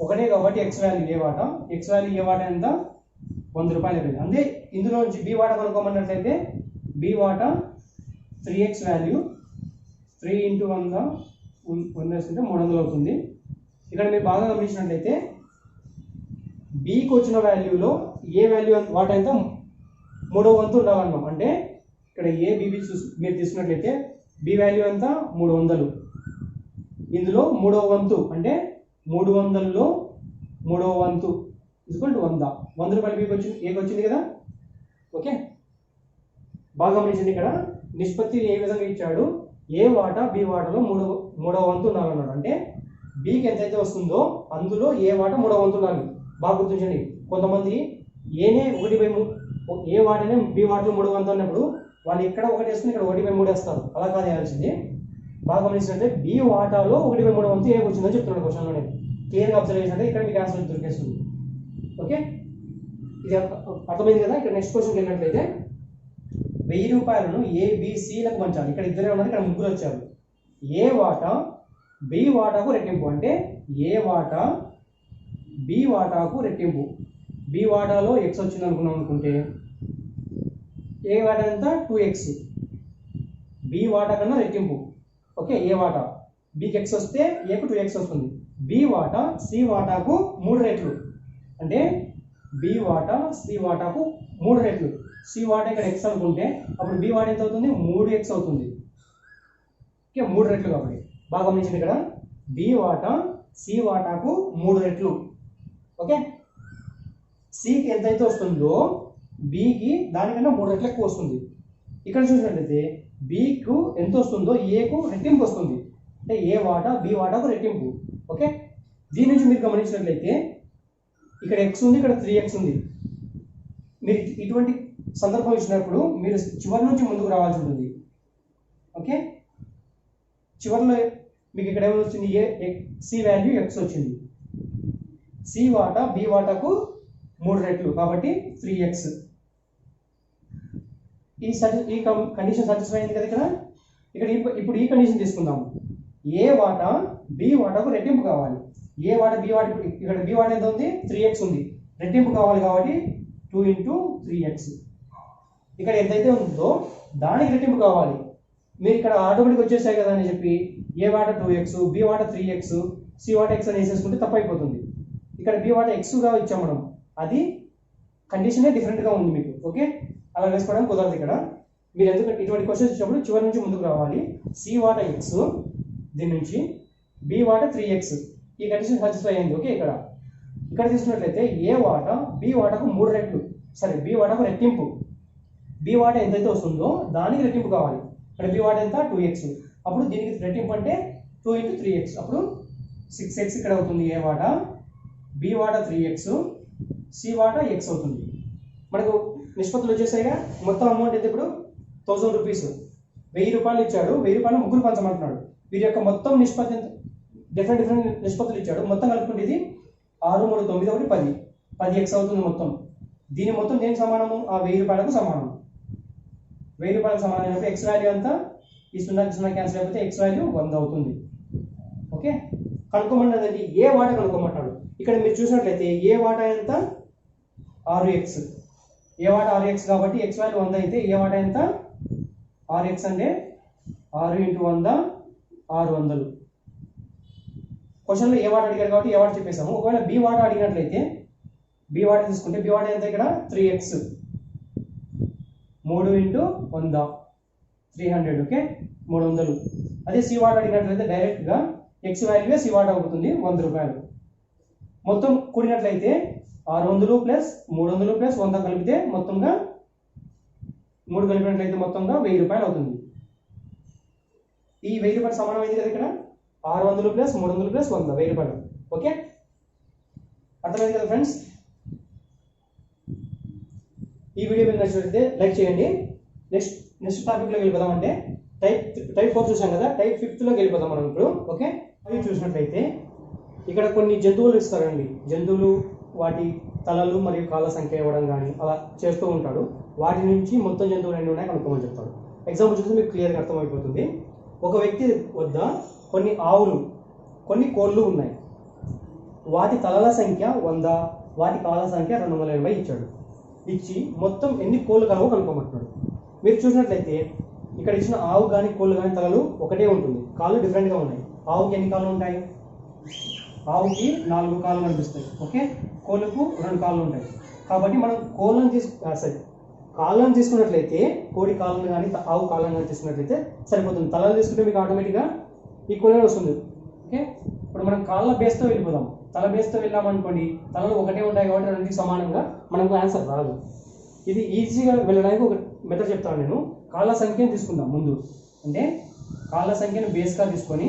ఒకటే కాబట్టి x వాల్యూ ఏ వాటా, x వాల్యూ ఏ వాటా ఎంత 100 రూపాయలు అయిపోయింది. అంటే ఇందులో నుంచి b వాటా కనుక్కోమన్నట్లయితే b వాటా 3x వాల్యూ 3 × 100 వేసుకుంటే 300 అవుతుంది. ఇక్కడ మీరు బాగా గమనించినట్లయితే bకి వచ్చిన వాల్యూలో ఏ వాల్యూ వాటా ఎంత 3వ వంతు ఉండాలన్నాం. అంటే ఇక్కడ ఏ బీబీ మీరు తీసుకున్నట్లయితే b వాల్యూ ఎంత 300. ఇందులో 3వ వంతు అంటే 300లో 3వ వంతు = 100. 100 రూపాయలు బీకి వచ్చింది, ఏకి వచ్చింది కదా. ఓకే, బాగా గమనించండి. ఇక్కడ నిష్పత్తిని ఏ విధంగా ఇచ్చాడు. ఏ వాటా బి వాటాలో 3వ వంతు ఉండాలన్నాడు. అంటే బికి ఎంతైతే వస్తుందో అందులో ఏ వాటా 3వ వంతు ఉండాలి. బాగా గుర్తించండి. కొంతమంది ఏనే 1/3 ఏ వాటానే బి వాటాలో 3వ వంతు అన్నప్పుడు వాళ్ళు ఇక్కడ 1 వేసుకుని ఇక్కడ 1/3 వేస్తారు. అలా కాదు వేయాల్సింది. బాగా గమనించినట్టే బి వాటాలో 1/3 వంతు ఏ వచ్చిందని చెప్తున్నాడు క్వశ్చన్లోనే. క్లియర్గా అబ్జర్వ్ చేసినట్టే ఇక్కడ మీకు ఆన్సర్ దొరికేస్తుంది. ఓకే, ఇది అర్థమైంది కదా. ఇక్కడ నెక్స్ట్ క్వశ్చన్కి వెళ్ళినట్లయితే 1000 రూపాయలను ABCలకు పంచాలి. ఇక్కడ ఇద్దరే ఉన్నారు, ఇక్కడ ముగ్గురు వచ్చారు. ఏ వాటా బి వాటాకు రెట్టింపు. అంటే ఏ వాటా బి వాటాకు రెట్టింపు. బి వాటాలో x వచ్చింది అనుకుంటే ఏ వాటా ఎంత 2x. బి వాటా కన్నా రెట్టింపు. ఓకే, ఏ వాటా బికి x వస్తే ఏకు 2x వస్తుంది. బి వాటా సి వాటాకు 3 రెట్లు. అంటే బి వాటా సి వాటాకు 3 రెట్లు. సి వాటా ఇక్కడ x అనుకుంటే అప్పుడు బి వాటా ఎంత అవుతుంది 3x అవుతుంది. ఓకే, 3 రెట్లు కాబట్టి బాగా గమనించండి. ఇక్కడ బి వాటా సి వాటాకు 3 రెట్లు. ఓకే, సికి ఎంతైతే వస్తుందో బికి దానికన్నా 3 రెట్లు ఎక్కువ వస్తుంది. ఇక్కడ చూసినట్లయితే బికు ఎంత వస్తుందో ఏకు రెట్టింపు వస్తుంది. అంటే ఏ వాటా బి వాటాకు రెట్టింపు. ఓకే, దీని నుంచి మీరు గమనించినట్లయితే ఇక్కడ x ఉంది, ఇక్కడ 3x ఉంది. మీరు ఇటువంటి సందర్భం ఇచ్చినప్పుడు మీరు చివరి నుంచి ముందుకు రావాల్సి ఉంటుంది. ఓకే, చివరిలో మీకు ఇక్కడ ఏమైనా వచ్చింది సి వాల్యూ x వచ్చింది. సి వాటా బి వాటాకు 3 రెట్లు కాబట్టి 3x. ఈ కండిషన్ సాటిస్ఫై అయింది కదా. ఇక్కడ ఇప్పుడు ఈ కండిషన్ తీసుకుందాము. ఏ వాటా బి వాటాకు రెట్టింపు కావాలి. ఏ వాటా బి వాటా ఇక్కడ బి వాటా ఎంత ఉంది 3x ఉంది. రెట్టింపు కావాలి కాబట్టి 2 × 3x. ఇక్కడ ఎంతైతే ఉందో దానికి రెట్టింపు కావాలి. మీరు ఇక్కడ ఆటోమేటిక్ వచ్చేసాయి కదా అని చెప్పి ఏ వాటా 2x బి వాటా 3x సి వాటా x అని వేసేసుకుంటే తప్పు అయిపోతుంది. ఇక్కడ బి వాటా xగా ఇచ్చాం మనం. అది కండిషనే డిఫరెంట్గా ఉంది మీకు. ఓకే, అలా వేసుకోవడానికి కుదరదు. ఇక్కడ మీరు ఎందుకంటే ఇటువంటి క్వశ్చన్స్ ఇచ్చినప్పుడు చివరి నుంచి ముందుకు రావాలి. సి వాటా x, దీని నుంచి బి వాటా 3x. ఈ కండిషన్ సాటిస్ఫై అయింది. ఓకే, ఇక్కడ తీసుకున్నట్లయితే ఏ వాటా బి వాటాకు 3 రెట్లు. సరే, బి వాటాకు రెట్టింపు. బి వాటా ఎంతైతే వస్తుందో దానికి రెట్టింపు కావాలి. ఇక్కడ బి వాటా ఎంత 2x. అప్పుడు దీనికి రెట్టింపు అంటే 2 × 3x. అప్పుడు 6x ఇక్కడ అవుతుంది. ఏ వాటా బి వాటా 3x సి వాటా x అవుతుంది. మనకు నిష్పత్తులు వచ్చేసాయిగా. మొత్తం అమౌంట్ ఎంత ఇప్పుడు 1000 రూపీస్. 1000 రూపాయలు ఇచ్చాడు. 1000 రూపాయలు ముగ్గురు పంచమంటున్నాడు. వీరి యొక్క మొత్తం నిష్పత్తి డిఫరెంట్ నిష్పత్తులు ఇచ్చాడు. మొత్తం కలుపుకుంటే ఇది 6, 3, 9, 1, 10. 10x అవుతుంది మొత్తం. దీని మొత్తం దేనికి సమానము ఆ 1000 రూపాయలకు సమానం. 1000 రూపాయలకు సమానం అయినప్పుడు x వాల్యూ అంతా ఈ 0 క్యాన్సిల్ అయిపోతే x వాల్యూ 100 అవుతుంది. ఓకే, కనుక్కోమన్నదండి ఏ వాటా కనుక్కోమంటాడు. ఇక్కడ మీరు చూసినట్లయితే ఏ వాటా ఎంత 6x. ఏ వాటా 6x కాబట్టి x వాల్యూ 100 అయితే ఏ వాటా ఎంత 6x అంటే 6 × 100 600. క్వశ్చన్లో ఏ వాట్ అడిగారు కాబట్టి ఏ వాట్ చెప్పేసాము. ఒకవేళ బి వాట్ అడిగినట్లయితే బి వాట్ తీసుకుంటే బి వాట్ ఎంత ఇక్కడ 3x 3 × 100 300. ఓకే 300. అదే సి వాట్ అడిగినట్లయితే డైరెక్ట్గా ఎక్స్ వాల్యూవే సి వాట్ అవుతుంది 100 రూపాయలు. మొత్తం కూడినట్లయితే 600 ప్లస్ 300 ప్లస్ 100 కలిపితే మొత్తంగా 3 కలిపినట్లయితే మొత్తంగా 1000 రూపాయలు అవుతుంది. ఈ 1000 రూపాయలు సమానమైంది కదా ఇక్కడ 600 ప్లస్ 300 ప్లస్ 100 1000 రూపాయలు. ఓకే అర్థమైంది కదా ఫ్రెండ్స్. ఈ వీడియో మీకు నచ్చినట్లయితే లైక్ చేయండి. నెక్స్ట్ టాపిక్లోకి వెళ్ళిపోదామంటే టైప్ 4 చూసాం కదా, టైప్ 5లోకి వెళ్ళిపోదాం మనం ఇప్పుడు. ఓకే అవి చూసినట్లయితే ఇక్కడ కొన్ని జంతువులు ఇస్తారండి. జంతువులు వాటి తలలు మరియు కాళ్ళ సంఖ్య ఇవ్వడం కానీ అలా చేస్తూ ఉంటాడు. వాటి నుంచి మొత్తం జంతువులు ఎన్ని ఉన్నాయి కనుక్కోమని చెప్తాడు. ఎగ్జాంపుల్ చూస్తే మీకు క్లియర్గా అర్థమైపోతుంది. ఒక వ్యక్తి వద్ద కొన్ని ఆవులు కొన్ని కోళ్ళు ఉన్నాయి. వాటి తలల సంఖ్య 100, వాటి కాళ్ళ సంఖ్య 280 ఇచ్చాడు. ఇచ్చి మొత్తం ఎన్ని కోళ్ళు కలవో కనుక్కోమంటున్నాడు. మీరు చూసినట్లయితే ఇక్కడ ఇచ్చిన ఆవు కానీ కోళ్ళు కానీ తలలు ఒకటే ఉంటుంది, కాళ్ళు డిఫరెంట్గా ఉన్నాయి. ఆవుకి ఎన్ని కాళ్ళు ఉంటాయి? ఆవుకి 4 కాళ్ళు కనిపిస్తాయి. ఓకే కోళ్ళకు 2 కాళ్ళు ఉంటాయి. కాబట్టి మనం కాళ్ళను తీసుకున్నట్లయితే కోడి కాళ్ళను కానీ ఆవు కాళ్ళను కానీ తీసుకున్నట్లయితే సరిపోతుంది. తలలు తీసుకుంటే మీకు ఆటోమేటిక్గా ఈక్వల్గా వస్తుంది. ఓకే ఇప్పుడు మనం కాళ్ళ బేస్తో వెళ్ళిపోదాం. తల బేస్తో వెళ్ళామనుకోండి తలలు ఒకటే ఉంటాయి కాబట్టి రెండింటికి సమానంగా మనకు ఆన్సర్ రాదు. ఇది ఈజీగా వెళ్ళడానికి ఒక మెథడ్ చెప్తాను నేను. కాళ్ళ సంఖ్యను తీసుకుందాం ముందు. అంటే కాళ్ళ సంఖ్యను బేస్గా తీసుకొని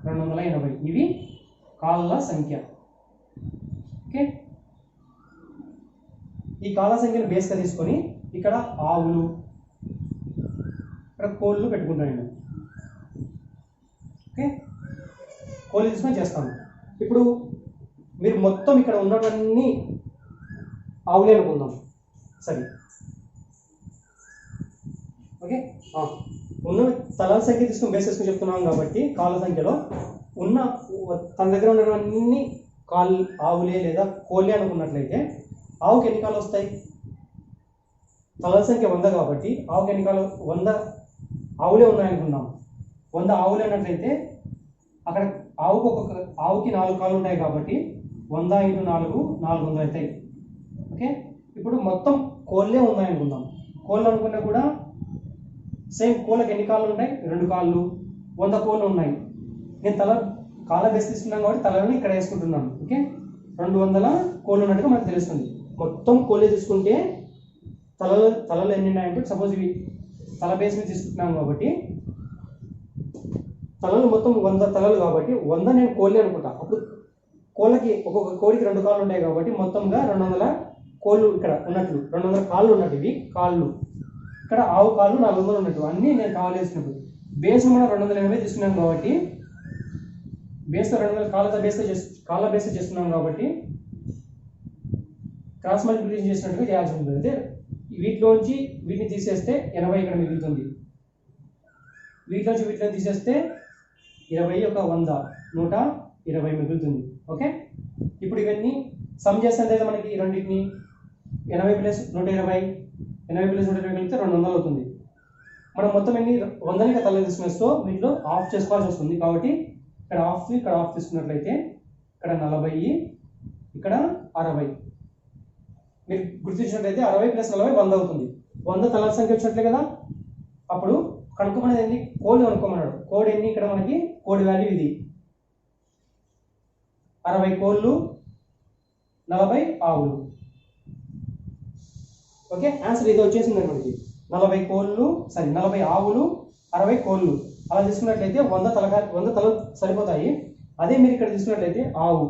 280 ఇవి కాళ్ళ సంఖ్య. ఓకే ఈ కాళ్ళ సంఖ్యను బేస్గా తీసుకొని ఇక్కడ ఆవులు ఇక్కడ కోళ్ళు పెట్టుకుంటాను నేను. ఓకే కోళ్ళు తీసుకొని చేస్తాను. ఇప్పుడు మీరు మొత్తం ఇక్కడ ఉన్నవన్నీ ఆవులే అనుకుందాం. సరే ఓకే ఉన్న తలల సంఖ్య తీసుకొని బేస్ చేసుకుని చెప్తున్నాం కాబట్టి కాళ్ళ సంఖ్యలో ఉన్న తన దగ్గర ఉన్నవన్నీ ఆవులే లేదా కోళ్ళే అనుకున్నట్లయితే ఆవుకి ఎన్ని కాళ్ళు వస్తాయి? తలల సంఖ్య 100 కాబట్టి ఆవుకి ఎన్ని కాళ్ళు? 100 ఆవులే ఉన్నాయనుకుందాం. 100 ఆవులే అన్నట్లయితే అక్కడ ఆవుకి 4 కాళ్ళు ఉంటాయి కాబట్టి 100 × 4 400 అవుతాయి. ఓకే ఇప్పుడు మొత్తం కోళ్ళే ఉన్నాయనుకుందాం. కోళ్ళు అనుకున్నా కూడా సేమ్ కోళ్ళకి ఎన్ని కాళ్ళు ఉంటాయి? 2 కాళ్ళు. 100 కోళ్ళు ఉన్నాయి. నేను కాళ్ళ బేస్ తీసుకున్నాను కాబట్టి తలను ఇక్కడ వేసుకుంటున్నాను. ఓకే 200 కోళ్ళు ఉన్నట్టుగా మనకు తెలుస్తుంది. మొత్తం కోళ్ళే తీసుకుంటే తలలు ఎన్ని ఉన్నాయంటే సపోజ్ ఇవి తల బేస్ మీద తీసుకుంటున్నాను కాబట్టి తలలు మొత్తం 100 తలలు కాబట్టి 100 నేను కోళ్ళే అనుకుంటా. అప్పుడు కోళ్ళకి ఒక్కొక్క కోడికి 2 కాళ్ళు ఉంటాయి కాబట్టి మొత్తంగా 200 కోళ్ళు ఇక్కడ ఉన్నట్లు 200 కాళ్ళు ఉన్నట్టు ఇవి కాళ్ళు. ఇక్కడ ఆవు కాళ్ళు 400 ఉన్నట్టు అన్నీ నేను కావాలి వేసినప్పుడు బేస్ మనం 280 తీసుకున్నాం కాబట్టి బేస్తో 200 కాళ్ళ బేస్తో చేస్తున్నాం కాబట్టి క్రాస్ మల్టిప్లికేషన్ చేసినట్టుగా చేయాల్సి ఉంటుంది. అంటే వీటిలోంచి వీటిని తీసేస్తే 80 ఇక్కడ మిగులుతుంది. వీటిలోంచి వీటిలో తీసేస్తే 20 ఒక 100 120 మిగులుతుంది. ఓకే ఇప్పుడు ఇవన్నీ సమ్ చేస్తే మనకి ఈ రెండింటిని 80 ప్లస్ 120 80 ప్లస్ 120 కలిపితే 200 అవుతుంది. మనం మొత్తం ఎన్ని 100ని తల తీసుకునేస్తూ వీటిలో ఆఫ్ చేసుకోవాల్సి వస్తుంది. కాబట్టి ఇక్కడ ఆఫ్ తీసుకున్నట్లయితే ఇక్కడ 40 ఇక్కడ 60. మీరు గుర్తించినట్లయితే 60 ప్లస్ 40 100 అవుతుంది. 100 తలల సంఖ్య వచ్చినట్లే కదా. అప్పుడు కనుక్కోమనేది ఏంటి? కోడి కనుక్కోమన్నాడు. కోడి ఎన్ని ఇక్కడ మనకి కోడి వాల్యూ ఇది 60 కోళ్ళు 40 ఆవులు. ఓకే ఆన్సర్ ఇది వచ్చేసింది మనకి 40 కోళ్ళు 40 ఆవులు 60 కోళ్ళు. అలా తీసుకున్నట్లయితే 100 తలలు సరిపోతాయి. అదే మీరు ఇక్కడ తీసుకున్నట్లయితే ఆవు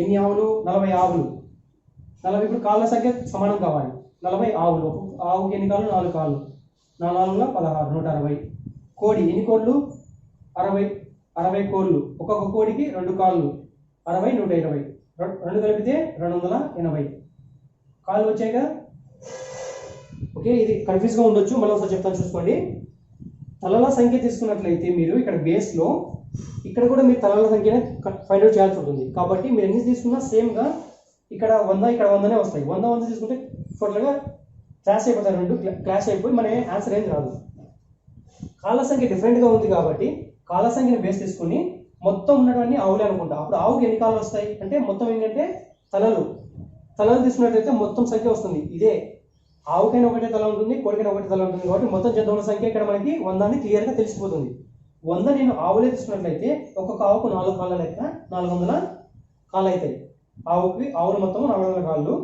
ఎన్ని ఆవులు? 40 ఆవులు. 40 ఇప్పుడు కాళ్ళ సంఖ్య సమానం కావాలి. 40 ఆవులు. ఆవుకి ఎన్ని కాళ్ళు? 4 కాళ్ళు. 4 16 160. కోడి ఎన్ని కోళ్ళు? 60 కోళ్ళు. ఒక్కొక్క కోడికి 2 కాళ్ళు 60 120. 2 కలిపితే 280 కాళ్ళు వచ్చాయి కదా. ఓకే ఇది కన్ఫ్యూజ్గా ఉండొచ్చు, మళ్ళీ ఒకసారి చెప్తాను చూసుకోండి. తలల సంఖ్య తీసుకున్నట్లయితే మీరు ఇక్కడ బేస్లో ఇక్కడ కూడా మీరు తలల సంఖ్యనే ఫైండ్ అవుట్ చేయాల్సి ఉంటుంది. కాబట్టి మీరు ఎన్ని తీసుకున్నా సేమ్గా ఇక్కడ 100 ఇక్కడ 100నే వస్తాయి. 100 తీసుకుంటే టోటల్గా క్లాష్ అయిపోతాయి. 2 క్లాష్ అయిపోయి మన ఆన్సర్ ఏం రాదు. కాళ్ళ సంఖ్య డిఫరెంట్గా ఉంది కాబట్టి కాళ్ళ సంఖ్యను బేస్ తీసుకుని మొత్తం ఉన్నటువంటి ఆవులే అనుకుంటా. అప్పుడు ఆవుకి ఎన్ని కాళ్ళు వస్తాయి అంటే మొత్తం ఏంటంటే తలలు తీసుకున్నట్లయితే మొత్తం సంఖ్య వస్తుంది. ఇదే ఆవుకైనా ఒకటే తల ఉంటుంది, కోడికైనా ఒకటే తల ఉంటుంది. కాబట్టి మొత్తం జంతువుల సంఖ్య ఇక్కడ మనకి 100 అని క్లియర్గా తెలిసిపోతుంది. 100 నేను ఆవులే తీసుకున్నట్లయితే ఒక్కొక్క ఆవుకు 4 కాళ్ళ లెక్క 400 కాళ్ళు అవుతాయి. ఆవులు మొత్తం 400 కాళ్ళు,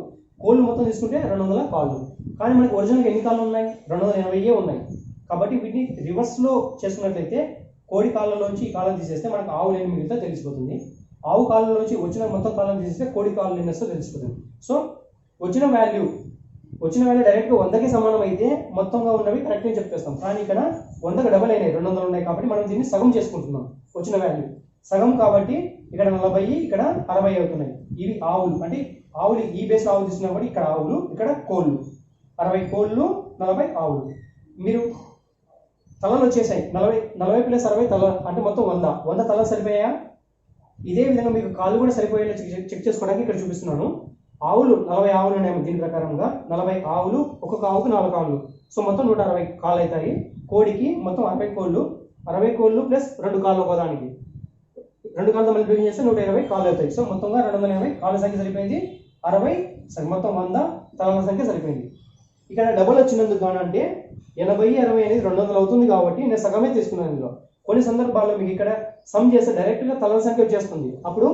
కోళ్ళు మొత్తం తీసుకుంటే 200 కాళ్ళు. కానీ మనకి ఒరిజినల్గా ఎన్ని కాళ్ళు ఉన్నాయి? 280 ఉన్నాయి. కాబట్టి వీటిని రివర్స్లో చేసుకున్నట్లయితే కోడి కాళ్ళలోంచి ఈ కాళ్ళను తీసేస్తే మనకు ఆవులు ఎన్ని మిగిలితే తెలిసిపోతుంది. ఆవు కాళ్ళలోంచి వచ్చిన మొత్తం కాళ్ళను తీసేస్తే కోడి కాళ్ళు ఎన్ని వస్తే తెలిసిపోతుంది. సో వచ్చిన వాల్యూ డైరెక్ట్గా 100కి సమానం అయితే మొత్తంగా ఉన్నవి కరెక్ట్గా చెప్పేస్తాం. కానీ ఇక్కడ 100కి డబల్ అయినాయి, 200 ఉన్నాయి. కాబట్టి మనం దీన్ని సగం చేసుకుంటున్నాం. వచ్చిన వాల్యూ సగం కాబట్టి ఇక్కడ 40, ఇక్కడ 60 అవుతున్నాయి. ఇవి ఆవులు అంటే ఆవులు ఈ బేస్ ఆవులు తీసుకున్నా కూడా ఇక్కడ ఆవులు, ఇక్కడ కోళ్ళు. 60 కోళ్ళు, 40 ఆవులు. మీరు తలలు వచ్చేసాయి. 40 + 60 తల అంటే మొత్తం 100 తలలు సరిపోయాయా? ఇదే విధంగా మీకు కాళ్ళు కూడా సరిపోయేలా చెక్ చేసుకోవడానికి ఇక్కడ చూపిస్తున్నాను. ఆవులు 40 ఆవులు ఉన్నాయి దీని ప్రకారంగా. 40 ఆవులు, ఒక్కొక్క ఆవుకు 4 కాళ్ళు. సో మొత్తం 160 కాళ్ళు అవుతాయి. కోడికి మొత్తం 60 కోళ్ళు, 60 కోళ్ళు ప్లస్ 2 కాళ్ళు ఒకదానికి. 2 కాళ్ళతో మల్టిప్లికేషన్ చేస్తే 120 కాళ్ళు అవుతాయి. సో మొత్తంగా 280 కాళ్ళ సంఖ్య సరిపోయింది. 60 మొత్తం 100 తలల సంఖ్య సరిపోయింది. ఇక్కడ డబుల్ వచ్చినందుకు గాను అంటే 80, 60 అనేది 200 అవుతుంది కాబట్టి నేను సగమే తీసుకున్నాను ఇందులో. కొన్ని సందర్భాల్లో మీకు ఇక్కడ సమ్ చేస్తే డైరెక్ట్గా తలల సంఖ్య వచ్చేస్తుంది. అప్పుడు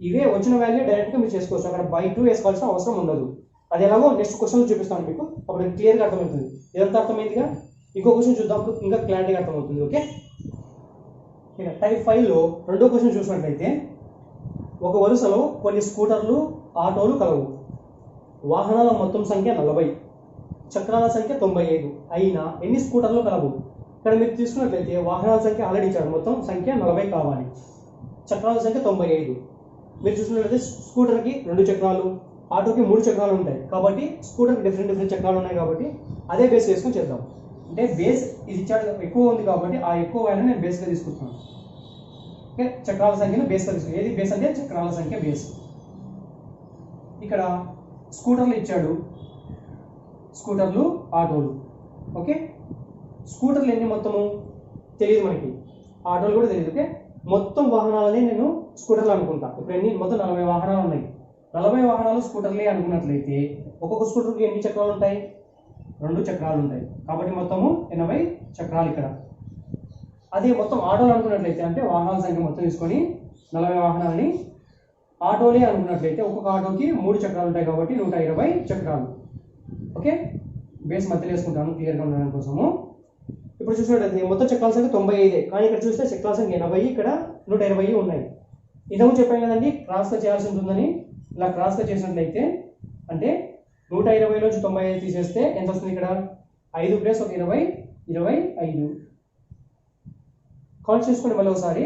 ఇవే వచ్చిన వాల్యూ డైరెక్ట్గా మీరు చేసుకోవచ్చు. అక్కడ బై 2 వేసుకోవాల్సిన అవసరం ఉండదు. అది ఎలాగో నెక్స్ట్ క్వశ్చన్లో చూపిస్తాను మీకు. అప్పుడు క్లియర్గా అర్థమవుతుంది. ఇదంతా అర్థమైందిగా. ఇంకో క్వశ్చన్ చూద్దాం, ఇంకా క్లారిటీగా అర్థమవుతుంది. ఓకే, ఇక టైప్ 5లో రెండో క్వశ్చన్ చూసినట్లయితే ఒక వరుసలో కొన్ని స్కూటర్లు, ఆటోలు కలవు. వాహనాల మొత్తం సంఖ్య 40, చక్రాల సంఖ్య 95 అయినా ఎన్ని స్కూటర్లు కలవు? ఇక్కడ మీరు తీసుకున్నట్లయితే వాహనాల సంఖ్య ఆల్రెడీ ఇచ్చారు, మొత్తం సంఖ్య 40 కావాలి. చక్రాల సంఖ్య 95. మీరు చూసినట్లయితే స్కూటర్కి 2 చక్రాలు, ఆటోకి 3 చక్రాలు ఉంటాయి. కాబట్టి స్కూటర్కి డిఫరెంట్ చక్రాలు ఉన్నాయి కాబట్టి అదే బేస్ వేసుకొని చేద్దాం. అంటే బేస్ ఇది ఇచ్చాడు ఎక్కువ ఉంది కాబట్టి ఆ ఎక్కువ వాల్యూ నేను బేస్గా తీసుకుంటున్నాను. ఓకే, చక్రాల సంఖ్యను బేస్గా తీసుకుంటాను. ఏది బేస్ అంటే చక్రాల సంఖ్య బేస్. ఇక్కడ స్కూటర్లు ఇచ్చాడు, స్కూటర్లు, ఆటోలు. ఓకే, స్కూటర్లు ఎన్ని మొత్తము తెలియదు మనకి, ఆటోలు కూడా తెలియదు. ఓకే, మొత్తం వాహనాలని నేను స్కూటర్లు అనుకుంటా. ఇప్పుడు ఎన్ని మొత్తం 40 వాహనాలు ఉన్నాయి. 40 వాహనాలు స్కూటర్లే అనుకున్నట్లయితే ఒక్కొక్క స్కూటర్కి ఎన్ని చక్రాలు ఉంటాయి? 2 చక్రాలు ఉంటాయి. కాబట్టి మొత్తము 80 చక్రాలు ఇక్కడ. అదే మొత్తం ఆటోలు అనుకున్నట్లయితే అంటే వాహనాల సంఖ్య మొత్తం తీసుకొని 40 వాహనాలని ఆటోలే అనుకున్నట్లయితే ఒక్కొక్క ఆటోకి 3 చక్రాలు ఉంటాయి కాబట్టి 120 చక్రాలు. ఓకే, బేస్ మధ్యలో వేసుకుంటాను క్లియర్గా ఉండడం కోసము. ఇప్పుడు చూసినట్లయితే మొత్తం చక్రాల సంఖ్య 95, కానీ ఇక్కడ చూస్తే చక్రాల సంఖ్య 80, ఇక్కడ 120 ఉన్నాయి. ఇంతకు చెప్పాను కదండి క్రాస్గా చేయాల్సి ఉంటుందని. ఇలా క్రాస్గా చేసినట్లయితే అంటే 120 నుంచి 95 తీసేస్తే ఎంత వస్తుంది? ఇక్కడ 5 + 1 20, 25. కౌంట్ చేసుకుని మళ్ళీ ఒకసారి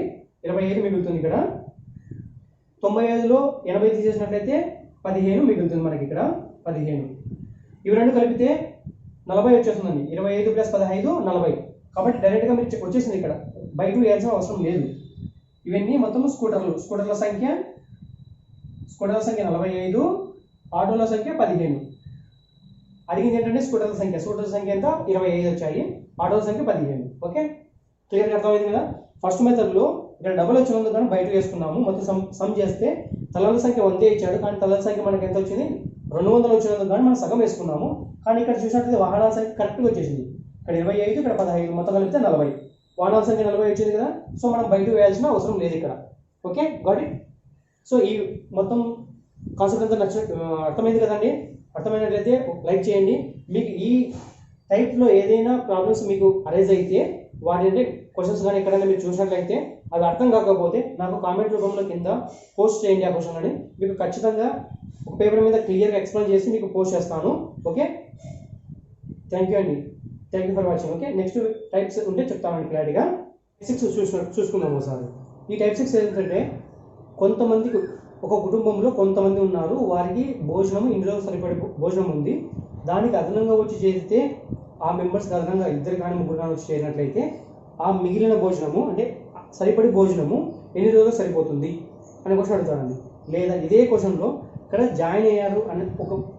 25 మిగులుతుంది ఇక్కడ. 95లో 80 తీసేసినట్లయితే 15 మిగులుతుంది మనకి ఇక్కడ 15. ఇవి రెండు కలిపితే 40 వచ్చేస్తుందండి. 25 + 15 40. కాబట్టి డైరెక్ట్గా మీరు వచ్చేసింది. ఇక్కడ బై 2 వేయాల్సిన అవసరం లేదు. ఇవన్నీ మొత్తం స్కూటర్ల సంఖ్య 45, ఆటోల సంఖ్య 15. అడిగింది ఏంటంటే స్కూటర్ల సంఖ్య ఎంత? 25 వచ్చాయి, ఆటోల సంఖ్య 15. ఓకే, క్లియర్గా అర్థమైంది కదా. ఫస్ట్ మెథడ్లో ఇక్కడ డబుల్ వచ్చినందుకు కానీ బై 2 వేసుకున్నాము. మొత్తం సమ్ చేస్తే తలల సంఖ్య 100 ఇచ్చాడు, కానీ తలల సంఖ్య మనకి ఎంత వచ్చింది? 200 వచ్చినందుకు కానీ మనం సగం వేసుకున్నాము. కానీ ఇక్కడ చూసినట్లయితే వాహనాల సంఖ్య కరెక్ట్గా వచ్చేసింది. ఇక్కడ 25, ఇక్కడ 15, మొత్తం కలిపితే 40. వాహనాల సంఖ్య 40 వచ్చింది కదా. సో మనం బై 2 వేయాల్సిన అవసరం లేదు ఇక్కడ. Okay, got it. సో ఈ మొత్తం కాన్సెప్ట్ అంతా అర్థమైంది కదండి. అర్థమైనట్లయితే లైక్ చేయండి. మీకు ఈ టైప్లో ఏదైనా ప్రాబ్లమ్స్ మీకు అరైజ్ అయితే వాటి అంటే క్వశ్చన్స్ కానీ ఎక్కడైనా మీరు చూసినట్లయితే అవి అర్థం కాకపోతే నాకు కామెంట్ రూపంలో కింద పోస్ట్ చేయండి. ఆ క్వశ్చన్ అని మీకు ఖచ్చితంగా ఒక పేపర్ మీద క్లియర్గా ఎక్స్ప్లెయిన్ చేసి మీకు పోస్ట్ చేస్తాను. ఓకే, థ్యాంక్ యూ అండి. Thank you for watching. Okay, next type 6 ఉంటే చెప్తానండి క్లారిటీగా. 6 చూసుకుందాం ఒకసారి. ఈ టైప్ 6 ఏంటంటే కొంతమందికి ఒక కుటుంబంలో కొంతమంది ఉన్నారు, వారికి భోజనం ఇందులో సరిపడే భోజనం ఉంది. దానికి అదనంగా వచ్చి చేస్తే ఆ మెంబర్స్కి అదనంగా 2 కానీ 3 కానీ వచ్చి చేరినట్లయితే ఆ మిగిలిన భోజనము అంటే సరిపడి భోజనము ఎన్ని రోజులు సరిపోతుంది అనే క్వశ్చన్ అడుగుతారండి. లేదా ఇదే క్వశ్చన్లో ఇక్కడ జాయిన్ అయ్యారు అనే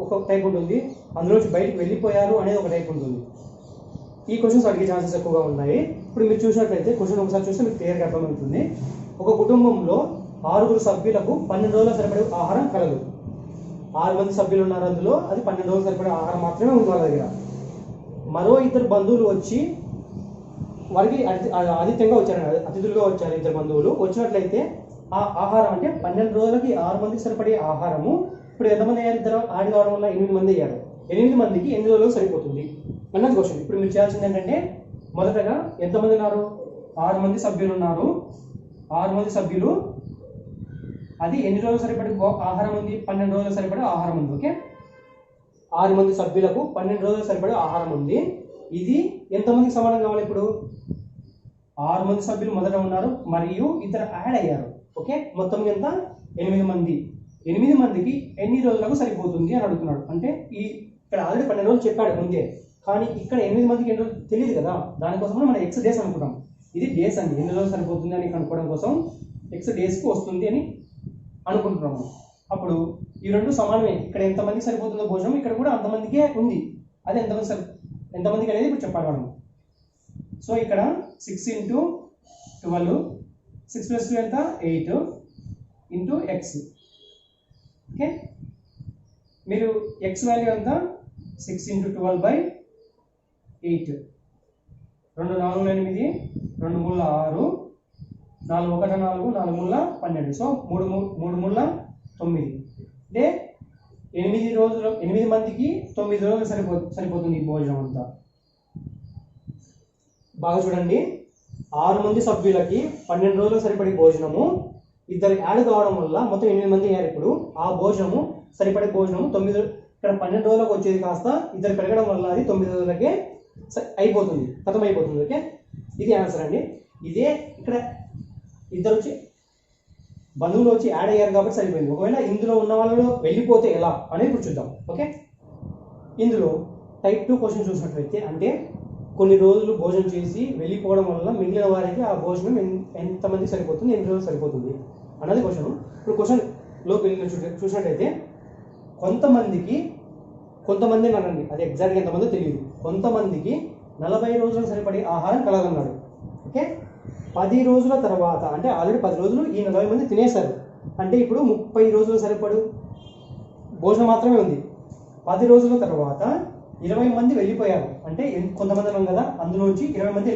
ఒక టైప్ ఉంటుంది, అందులోంచి బయటకు వెళ్ళిపోయారు అనేది ఒక టైప్ ఉంటుంది. ఈ క్వశ్చన్స్ అడిగే ఛాన్సెస్ ఎక్కువగా ఉన్నాయి. ఇప్పుడు మీరు చూసినట్లయితే క్వశ్చన్ ఒకసారి చూస్తే మీకు క్లియర్గా అర్థమవుతుంది. ఒక కుటుంబంలో 6 సభ్యులకు 12 రోజుల సరిపడే ఆహారం కలదు. 6 మంది సభ్యులు ఉన్నారు, అందులో అది 12 రోజులు సరిపడే ఆహారం మాత్రమే ఉంది వాళ్ళ దగ్గర. మరో 2 బంధువులు వచ్చి వారికి ఆతిథ్యంగా వచ్చారు, అతిథులుగా వచ్చారు 2 బంధువులు. వచ్చినట్లయితే ఆ ఆహారం అంటే 12 రోజులకి 6 మందికి సరిపడే ఆహారము ఇప్పుడు ఎంతమంది అయ్యారు? ఇద్దరు ఆడి కావడం వల్ల 8 మంది అయ్యారు. 8 మందికి 8 రోజులకు సరిపోతుంది అన్నది క్వశ్చన్. ఇప్పుడు మీరు చేయాల్సింది ఏంటంటే మొదటగా ఎంతమంది ఉన్నారు? 6 మంది సభ్యులు ఉన్నారు. 6 మంది సభ్యులు, అది ఎన్ని రోజులు సరిపడే ఆహారం ఉంది? 12 రోజులు సరిపడే ఆహారం ఉంది. ఓకే, 6 మంది సభ్యులకు 12 రోజులు సరిపడే ఆహారం ఉంది. ఇది ఎంతమందికి సమానం కావాలి? ఇప్పుడు 6 మంది సభ్యులు మొదట ఉన్నారు మరియు ఇద్దరు యాడ్ అయ్యారు. ఓకే, మొత్తం ఎంత? 8 మంది. 8 మందికి ఎన్ని రోజులకు సరిపోతుంది అని అడుగుతున్నాడు. అంటే ఇక్కడ ఆల్రెడీ 12 రోజులు చెప్పాడు ముందే, కానీ ఇక్కడ 8 మందికి ఎన్ని రోజులు తెలియదు కదా, దానికోసం మనం ఎక్స్ డేస్ అనుకుంటాం. ఇది డేస్ అండి, ఎన్ని రోజులు సరిపోతుంది అని కనుక్కోవడం కోసం ఎక్స్ డేస్కి వస్తుంది అని అనుకుంటున్నాము. అప్పుడు ఈ రెండు సమానమే. ఇక్కడ ఎంతమందికి సరిపోతుందో భోజనం ఇక్కడ కూడా అంతమందికే ఉంది. అది ఎంతమందికి అనేది ఇప్పుడు చెప్పాలి మనం. సో ఇక్కడ 6 × 12, 6 + 2 ఎంత? 8 × x. ఓకే, మీరు x వాల్యూ ఎంత? 6 × 12/8. 2 4 8, 2 3 6, 4 1 4, 4 3 12. సో 3 3 9. అంటే 8 మందికి 9 రోజులు సరిపోతుంది ఈ భోజనం అంతా. బాగా చూడండి, 6 మంది సభ్యులకి 12 రోజులు సరిపడే భోజనము, ఇద్దరు యాడ్ కావడం వల్ల మొత్తం 8 మంది అయ్యారు. ఇప్పుడు ఆ భోజనము సరిపడే భోజనము 9 ఇక్కడ 12 రోజులకు వచ్చేది కాస్త ఇద్దరు పెరగడం వల్ల అది 9 రోజులకే అయిపోతుంది, ఖతం అయిపోతుంది. ఓకే, ఇది ఆన్సర్ అండి. ఇదే ఇక్కడ ఇద్దరు వచ్చి బంధువులు వచ్చి యాడ్ అయ్యారు కాబట్టి సరిపోయింది. ఒకవేళ ఇందులో ఉన్న వాళ్ళు వెళ్ళిపోతే ఎలా అనేది ఇప్పుడు చూద్దాం. ఓకే, ఇందులో టైప్ 2 క్వశ్చన్ చూసినట్లయితే, అంటే కొన్ని రోజులు భోజనం చేసి వెళ్ళిపోవడం వల్ల మిగిలిన వారికి ఆ భోజనం ఎంతమంది సరిపోతుంది, ఎన్ని రోజులు సరిపోతుంది అన్నది క్వశ్చన్. ఇప్పుడు క్వశ్చన్లోకి వెళ్ళి చూసినట్లయితే కొంతమంది అనండి, అది ఎగ్జాక్ట్గా ఎంతమందో తెలియదు. కొంతమందికి 40 రోజులు సరిపడే ఆహారం కలగన్నాడు. ఓకే, 10 రోజుల తర్వాత, అంటే ఆల్రెడీ 10 రోజులు ఈ 40 మంది తినేశారు, అంటే ఇప్పుడు 30 రోజులు సరిపడు భోజనం మాత్రమే ఉంది. 10 రోజుల తర్వాత 20 మంది వెళ్ళిపోయారు, అంటే కొంతమంది ఉన్నాం కదా, అందులోంచి 20 మంది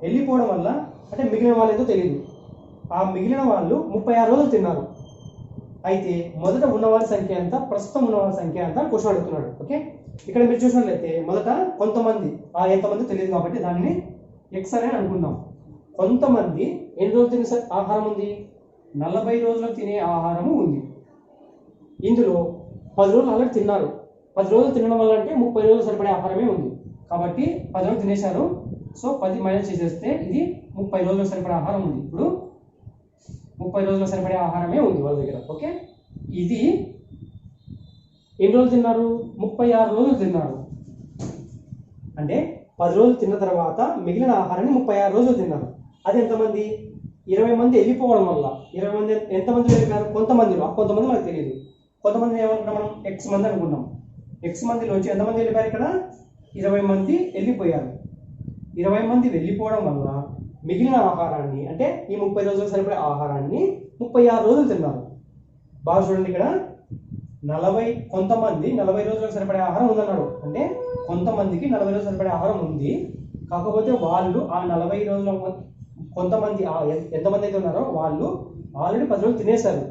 వెళ్ళిపోవడం వల్ల అంటే మిగిలిన వాళ్ళు ఏదో తెలియదు. ఆ మిగిలిన వాళ్ళు 36 రోజులు తిన్నారు. అయితే మొదట ఉన్నవారి సంఖ్య ఎంత, ప్రస్తుతం ఉన్నవారి సంఖ్య ఎంత క్వశ్చన్ అడుగుతున్నాడు. ఓకే, ఇక్కడ మీరు చూసినట్లయితే మొదట కొంతమంది, ఎంతమంది తెలియదు కాబట్టి దానిని ఎక్స్ అనే అనుకుందాం. కొంతమంది ఎన్ని రోజులు తినే ఆహారం ఉంది? 40 రోజులు తినే ఆహారము ఉంది. ఇందులో 10 రోజులు ఆల్రెడీ తిన్నారు. 10 రోజులు తినడం వల్ల అంటే 30 రోజులు సరిపడే ఆహారమే ఉంది కాబట్టి 10 రోజులు తినేశారు. సో 10 మైనస్ చేసేస్తే ఇది 30 రోజులు సరిపడే ఆహారం ఉంది. ఇప్పుడు 30 రోజులు సరిపడే ఆహారమే ఉంది వాళ్ళ దగ్గర. ఓకే, ఇది ఎన్ని రోజులు తిన్నారు? 36 రోజులు తిన్నారు. అంటే 10 రోజులు తిన్న తర్వాత మిగిలిన ఆహారాన్ని 36 రోజులు తిన్నారు. అది ఎంతమంది? 20 మంది వెళ్ళిపోవడం వల్ల 20 మంది ఎంతమంది వెళ్ళిపోయారు? కొంతమందిలో, కొంతమంది మనకు తెలియదు. కొంతమంది ఏమనుకుంటాం మనం? ఎక్స్ మంది అనుకుంటాం. ఎక్స్ మందిలోంచి ఎంతమంది వెళ్ళిపోయారు? ఇక్కడ 20 మంది వెళ్ళిపోయారు. 20 మంది వెళ్ళిపోవడం వల్ల మిగిలిన ఆహారాన్ని, అంటే ఈ 30 రోజులు సరిపడే ఆహారాన్ని 36 రోజులు తిన్నారు. బాగా చూడండి, ఇక్కడ కొంతమంది 40 రోజులకు సరిపడే ఆహారం ఉందన్నాడు. అంటే కొంతమందికి 40 రోజులు సరిపడే ఆహారం ఉంది. కాకపోతే వాళ్ళు ఆ 40 రోజుల కొంతమంది ఎంతమంది అయితే ఉన్నారో వాళ్ళు ఆల్రెడీ 10 రోజులు తినేశారు.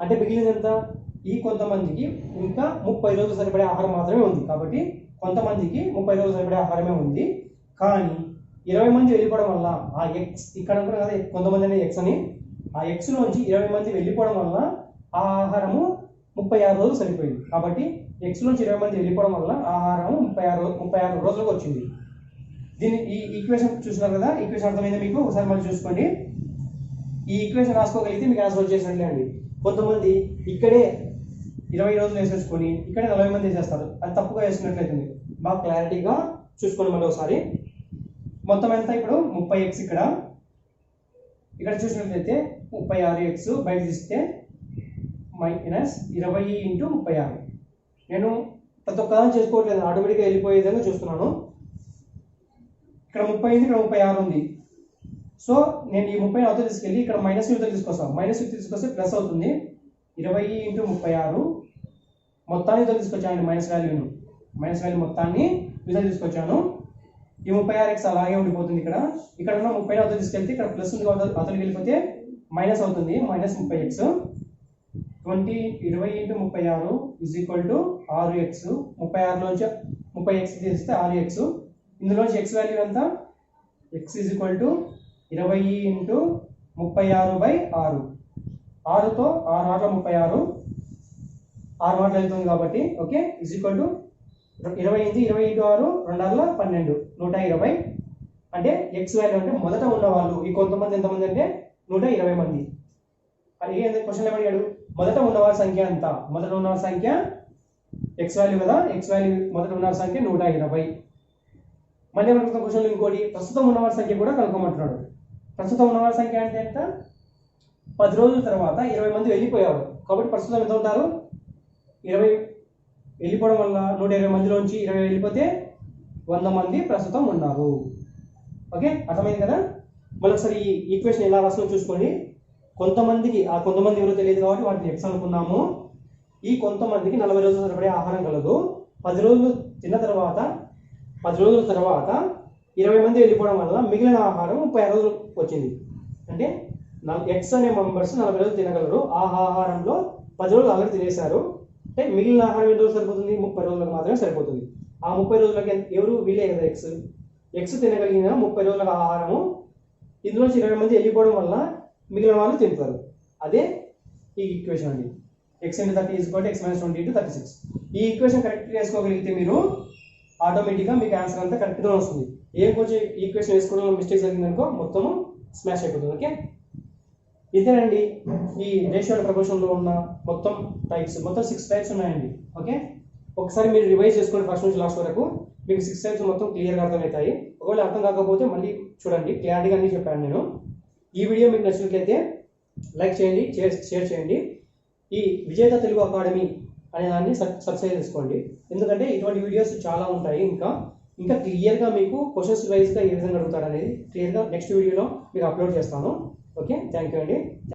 అంటే మిగిలింది ఎంత? ఈ కొంతమందికి ఇంకా 30 రోజులు సరిపడే ఆహారం మాత్రమే ఉంది. కాబట్టి కొంతమందికి 30 రోజులు సరిపడే ఆహారమే ఉంది. కానీ 20 మంది వెళ్ళిపోవడం వల్ల ఆ ఎక్స్, ఇక్కడ అనుకున్నాం కదా కొంతమంది అనే ఎక్స్ అని, ఆ ఎక్స్ లోంచి 20 మంది వెళ్ళిపోవడం వల్ల ఆ ఆహారము 36 రోజులు సరిపోయింది. కాబట్టి ఎక్స్ నుంచి 20 మంది వెళ్ళిపోవడం వల్ల ఆహారము 36 రోజులకు వచ్చింది. దీన్ని ఈ ఈక్వేషన్ చూసినారు కదా, ఈక్వేషన్ అర్థమైంది మీకు? ఒకసారి మళ్ళీ చూసుకోండి. ఈ ఈక్వేషన్ రాసుకోగలిగితే మీకు ఆన్సర్ వచ్చేసినట్లే అండి. కొంతమంది ఇక్కడే 20 రోజులు వేసేసుకొని ఇక్కడే 40 మంది వేసేస్తారు, అది తప్పుగా వేసుకున్నట్లయితే. బాగా క్లారిటీగా చూసుకోండి మళ్ళీ ఒకసారి. మొత్తం ఎంత? ఇప్పుడు 30x, ఇక్కడ చూసినట్లయితే 36x బయట తీస్తే మైనస్ 20 × 36. నేను ప్రతి ఒక్క చేసుకోవట్లేదు, ఆటోమేటిక్గా వెళ్ళిపోయే విధంగా చూస్తున్నాను. ఇక్కడ 30 ఉంది, ఇక్కడ 36 ఉంది. సో నేను ఈ 30 అవతల తీసుకెళ్ళి ఇక్కడ మైనస్ యూతలు తీసుకొస్తాను. మైనస్ యూతలు తీసుకొస్తే ప్లస్ అవుతుంది. 20 × 36 మొత్తాన్ని యూతలు తీసుకొచ్చాను. మైనస్ వాల్యూ మొత్తాన్ని యూతలు తీసుకొచ్చాను. ఈ 36x అలాగే ఉండిపోతుంది. ఇక్కడ ఉన్న 30 అవతల తీసుకెళ్తే ఇక్కడ ప్లస్ ఉంది, అవతలకి వెళ్ళిపోతే మైనస్ అవుతుంది. Minus 30x. 20 × 36 = 6x. 36లోంచి 30x తీస్తే 6x. ఇందులోంచి x వాల్యూ ఎంత? x = 20 × 36/6. 6తో 6 ఆట్ల 36, 6 మాటలు వెళ్తుంది కాబట్టి ఓకే. = 20 × 6 2 12 120. అంటే x వాల్యూ అంటే మొదట ఉన్న వాళ్ళు ఈ కొంతమంది ఎంతమంది అంటే 120 మంది. అది క్వశ్చన్ ఏమడిగాడు? మొదట ఉన్నవారి సంఖ్య ఎంత? మొదట ఉన్నవారి సంఖ్య x వాల్యూ కదా, x వాల్యూ మొదట ఉన్నవారి సంఖ్య 120. మళ్ళీ ఏమనుకుంటాం క్వశ్చన్లో ఇంకోటి, ప్రస్తుతం ఉన్నవారి సంఖ్య కూడా కనుక్కోమంటున్నాడు. ప్రస్తుతం ఉన్నవారి సంఖ్య అంటే ఎంత? 10 రోజుల తర్వాత 20 మంది వెళ్ళిపోయారు కాబట్టి ప్రస్తుతం ఎంత ఉంటారు? 20 వెళ్ళిపోవడం వల్ల 120 మందిలోంచి 20 వెళ్ళిపోతే 100 మంది ప్రస్తుతం ఉన్నారు. ఓకే, అర్థమైంది కదా? మళ్ళీ ఒకసారి ఈ ఈక్వేషన్ ఎలా రాస్తుందో చూసుకోండి. కొంతమందికి, ఆ కొంతమంది ఎవరో తెలియదు కాబట్టి వాటిని x అనుకున్నాము. ఈ కొంతమందికి 40 రోజులు సరిపడే ఆహారం కలదు. 10 రోజులు తిన్న తర్వాత 10 రోజుల తర్వాత 20 మంది వెళ్ళిపోవడం వల్ల మిగిలిన ఆహారం 30 రోజులు వచ్చింది. అంటే x అనే మెంబర్స్ 40 రోజులు తినగలరు. ఆ ఆహారంలో 10 రోజులు ఆల్రెడీ తినేశారు. అంటే మిగిలిన ఆహారం ఎన్ని రోజులు సరిపోతుంది? 30 రోజులకు మాత్రమే సరిపోతుంది. ఆ 30 రోజులకి ఎవరు? వీలే కదా x తినగలిగిన 30 రోజుల ఆహారము. ఇందులోంచి 20 మంది వెళ్ళిపోవడం వల్ల మిగిలిన వాళ్ళు తింటారు. అదే ఈ ఈక్వేషన్ అండి. x × 30 = x - 20 × 36. ఈ ఈక్వేషన్ కరెక్ట్గా వేసుకోగలిగితే మీరు ఆటోమేటిక్గా మీకు ఆన్సర్ అంతా కరెక్ట్గా వస్తుంది. ఏం కొంచెం ఈక్వేషన్ వేసుకోవడంలో మిస్టేక్ జరిగిందనుకో మొత్తము స్మాష్ అయిపోతుంది. ఓకే, ఇదేనండి ఈ రేషియో అండ్ ప్రపోర్షన్లో ఉన్న మొత్తం టైప్స్. మొత్తం 6 టైప్స్ ఉన్నాయండి. ఓకే, ఒకసారి మీరు రివైజ్ చేసుకోండి ఫస్ట్ నుంచి లాస్ట్ వరకు. మీకు 6 టైప్స్ మొత్తం క్లియర్గా అర్థమవుతాయి. ఒకవేళ అర్థం కాకపోతే మళ్ళీ చూడండి, క్లారిటీగా అన్నీ చెప్పాను నేను. ఈ వీడియో మీకు నచ్చినట్లయితే లైక్ చేయండి, షేర్ చేయండి. ఈ విజేత తెలుగు అకాడమీ అనే దాన్ని సబ్స్క్రైబ్ చేసుకోండి. ఎందుకంటే ఇటువంటి వీడియోస్ చాలా ఉంటాయి. ఇంకా క్లియర్గా మీకు క్వశ్చన్స్ వైజ్గా ఏ విధంగా అడుగుతారు అనేది క్లియర్గా నెక్స్ట్ వీడియోలో మీకు అప్లోడ్ చేస్తాను. ఓకే, థ్యాంక్ యూ అండి.